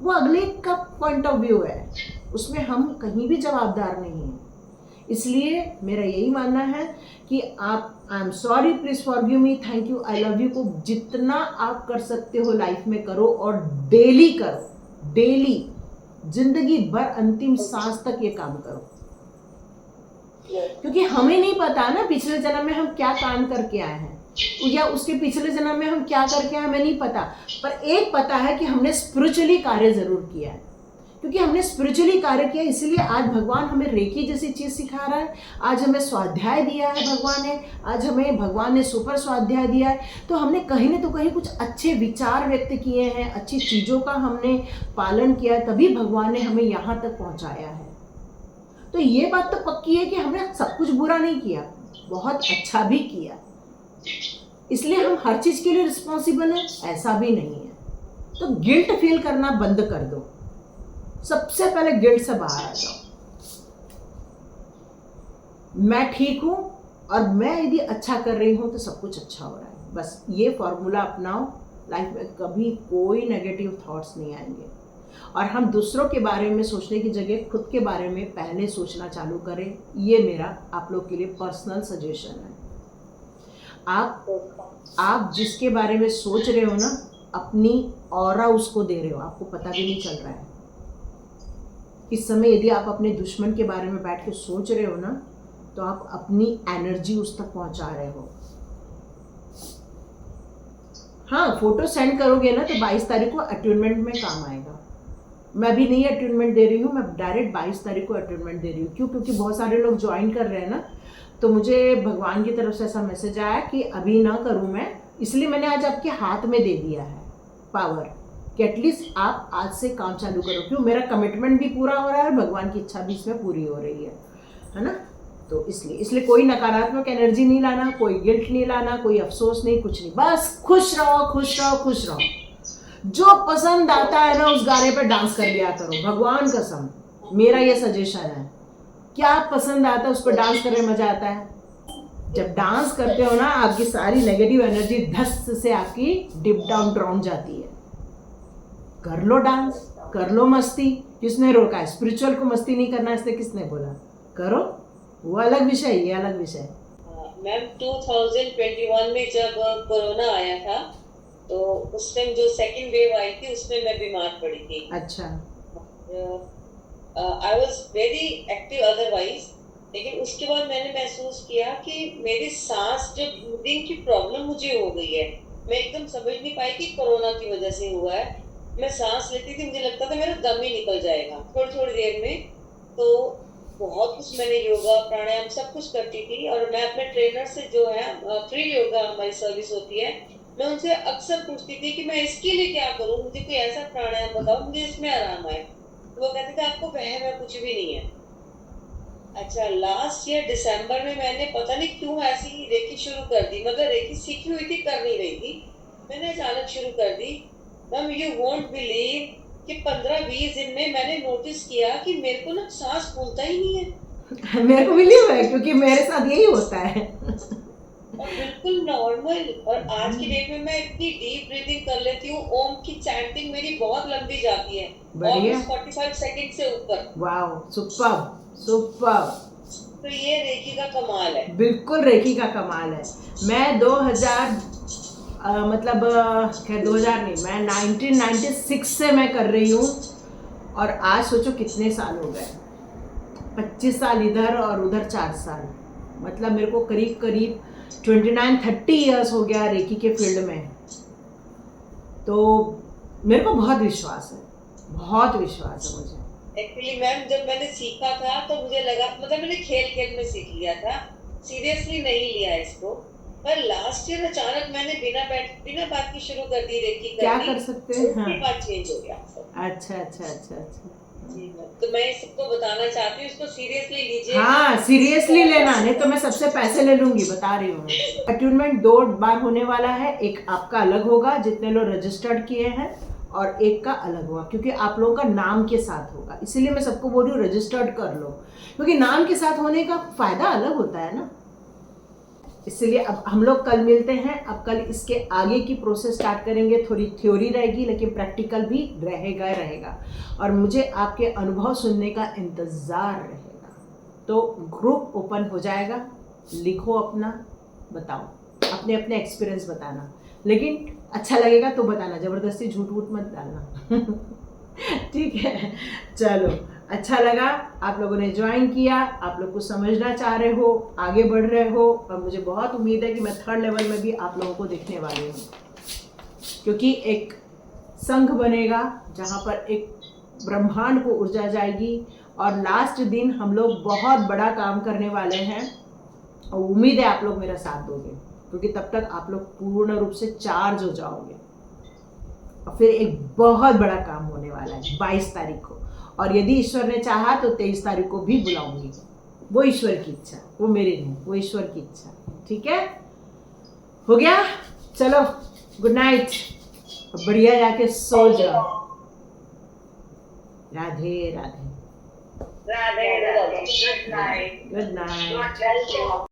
वो अगले का पॉइंट ऑफ व्यू है, उसमें हम कहीं भी जवाबदार नहीं हैं। इसलिए मेरा यही मानना है कि आप I am sorry, please forgive me, thank you, I love you को जितना आप कर सकते हो लाइफ में करो, और डेली करो, डेली, जिंदगी भर अंतिम सांस तक ये काम करो। क्योंकि हमें नहीं पता ना पिछले जन्म में हम क्या काम करके आए हैं, या उसके पिछले जन्म में हम क्या करके आए हमें नहीं पता। पर एक पता है कि हमने स्पिरिचुअली कार्य जरूर किया है। क्योंकि हमने स्पिरिचुअली कार्य किया, इसलिए आज भगवान हमें रेकी जैसी चीज सिखा रहा है। आज हमें स्वाध्याय दिया है भगवान ने, आज हमें भगवान ने सुपर स्वाध्याय दिया है। तो हमने कहीं न तो कहीं कुछ अच्छे विचार व्यक्त किए हैं, अच्छी चीज़ों का हमने पालन किया है, तभी भगवान ने हमें यहाँ तक पहुँचाया है। तो ये बात तो पक्की है कि हमने सब कुछ बुरा नहीं किया, बहुत अच्छा भी किया। इसलिए हम हर चीज़ के लिए रिस्पॉन्सिबल हैं, ऐसा भी नहीं है। तो गिल्ट फील करना बंद कर दो। सबसे पहले गिल्ट से बाहर आ जाओ। मैं ठीक हूं और मैं यदि अच्छा कर रही हूं तो सब कुछ अच्छा हो रहा है। बस ये फॉर्मूला अपनाओ, लाइफ में कभी कोई नेगेटिव थॉट्स नहीं आएंगे। और हम दूसरों के बारे में सोचने की जगह खुद के बारे में पहले सोचना चालू करें। ये मेरा आप लोग के लिए पर्सनल सजेशन है। आप जिसके बारे में सोच रहे हो ना, अपनी ऑरा उसको दे रहे हो, आपको पता भी नहीं चल रहा है। इस समय यदि आप अपने दुश्मन के बारे में बैठ के सोच रहे हो ना, तो आप अपनी एनर्जी उस तक पहुंचा रहे हो। हाँ, फोटो सेंड करोगे ना तो 22 तारीख को अटूनमेंट में काम आएगा। मैं भी नहीं अटूनमेंट दे रही हूँ, मैं डायरेक्ट 22 तारीख को अटूनमेंट दे रही हूँ। क्यों? क्योंकि बहुत सारे लोग ज्वाइन कर रहे हैं ना, तो मुझे भगवान की तरफ से ऐसा मैसेज आया कि अभी ना करूँ मैं, इसलिए मैंने आज आपके हाथ में दे दिया है पावर कि एटलीस्ट आप आज से काम चालू करो। क्यों? मेरा कमिटमेंट भी पूरा हो रहा है और भगवान की इच्छा भी इसमें पूरी हो रही है ना। तो इसलिए कोई नकारात्मक एनर्जी नहीं लाना, कोई गिल्ट नहीं लाना, कोई अफसोस नहीं, कुछ नहीं, बस खुश रहो खुश रहो खुश रहो। जो पसंद आता है ना उस गाने पे डांस कर लिया करो, भगवान कसम मेरा ये सजेशन है। क्या पसंद आता है उस पर डांस करने मजा आता है। जब डांस करते हो ना आपकी सारी नेगेटिव एनर्जी धस से आपकी डिप डाउन ड्राउन जाती है। कर लो डांस, कर लो मस्ती, किसने रोका है? स्पिरिचुअल को मस्ती नहीं करना इसने किसने बोला? करो, वो अलग विषय, ये अलग विषय। मैम 2021 में जब कोरोना आया था तो उस टाइम जो सेकंड वेव आई थी उसमें मैं बीमार पड़ी थी। अच्छा। I was very active otherwise, लेकिन उसके बाद मैंने महसूस किया कि मेरी सांस जो ब्रीदिंग की प्रॉब्लम मुझे हो गई है। मैं एकदम समझ नहीं पाई कि कोरोना की वजह से हुआ है। मैं सांस लेती थी, मुझे लगता था मेरा दम ही निकल जाएगा थोड़ी थोड़ी देर में। तो बहुत कुछ मैंने योगा प्राणायाम सब कुछ करती थी, और मैं अपने ट्रेनर से जो है फ्री योगा हमारी सर्विस होती है, मैं उनसे अक्सर पूछती थी कि मैं इसके लिए क्या करूं, मुझे कोई ऐसा प्राणायाम बताओ मुझे इसमें आराम आए। तो वो कहते थे आपको वहम है, कुछ भी नहीं है। अच्छा, लास्ट ईयर दिसंबर में मैंने पता नहीं क्यों ऐसी रेकी शुरू कर दी, मतलब रेकी सीखी हुई थी, कर नहीं रही थी, मैंने अचानक शुरू कर दी। मैम यू वोंट बिलीव कि 15-20 दिन में मैंने नोटिस किया कि मेरे को ना सांस फूलता ही नहीं है। मेरे को बिलीव है क्योंकि मेरे साथ यही होता है। और बिल्कुल नॉर्मल। और आज की डेट में मैं इतनी डीप ब्रीदिंग कर लेती हूँ, ओम की चैंटिंग मेरी बहुत लंबी जाती है, बढ़िया। 45 सेकंड से ऊपर। वाह, सुपर सुपर। तो ये रेकी का कमाल है। बिल्कुल रेकी का कमाल है। मैं 2000 मतलब खैर 2000 नहीं, मैं 1996 से मैं कर रही हूँ, और आज सोचो कितने साल हो गए। 25 साल इधर और उधर 4 साल, मतलब मेरे को करीब करीब 29-30 ईयर्स हो गया रेकी के फील्ड में। तो मेरे को बहुत विश्वास है, बहुत विश्वास है मुझे। एक्चुअली मैम जब मैंने सीखा था तो मुझे लगा, मतलब मैंने खेल खेल में सीख लिया था, सीरियसली नहीं लिया इसको। पर लास्ट ईयर अचानक मैंने बिना बात की शुरू कर दी रेकी करनी। क्या कर सकते हैं? उसके बाद चेंज हो गया सब। अच्छा अच्छा अच्छा अच्छा। जी मैम, तो मैं सबको बताना चाहती हूँ, इसको सीरियसली लीजिए। हाँ, सीरियसली लेना, नहीं तो मैं सबसे पैसे ले लूंगी, बता रही हूँ। अट्यूनमेंट 2 बार होने वाला है, एक आपका अलग होगा जितने लोग रजिस्टर्ड किए हैं, और एक का अलग होगा क्योंकि आप लोगों का नाम के साथ होगा। इसीलिए मैं सबको बोल रही हूँ रजिस्टर्ड कर लो, क्योंकि नाम के साथ होने का फायदा अलग होता है ना। इसलिए अब हम लोग कल मिलते हैं। अब कल इसके आगे की प्रोसेस स्टार्ट करेंगे। थोड़ी थ्योरी रहेगी लेकिन प्रैक्टिकल भी रहेगा, और मुझे आपके अनुभव सुनने का इंतज़ार रहेगा। तो ग्रुप ओपन हो जाएगा, लिखो अपना, बताओ अपने अपने एक्सपीरियंस बताना, लेकिन अच्छा लगेगा तो बताना, ज़बरदस्ती झूठ वूठ मत डालना। ठीक है, चलो, अच्छा लगा आप लोगों ने ज्वाइन किया, आप लोग कुछ समझना चाह रहे हो, आगे बढ़ रहे हो, और मुझे बहुत उम्मीद है कि मैं 3rd लेवल में भी आप लोगों को देखने वाली हूँ, क्योंकि एक संघ बनेगा जहाँ पर एक ब्रह्मांड को ऊर्जा जाएगी, और लास्ट दिन हम लोग बहुत बड़ा काम करने वाले हैं, और उम्मीद है आप लोग मेरा साथ दोगे, क्योंकि तब तक आप लोग पूर्ण रूप से चार्ज हो जाओगे। और फिर एक बहुत बड़ा काम होने वाला है 22 तारीख को, और यदि ईश्वर ने चाहा तो 23 तारीख को भी बुलाऊंगी। वो ईश्वर की इच्छा, वो मेरी नहीं, वो ईश्वर की इच्छा। ठीक है, हो गया, चलो गुड नाइट, बढ़िया जाके सो जाओ। Radhe Radhe. Radhe Radhe. Good night. Good night.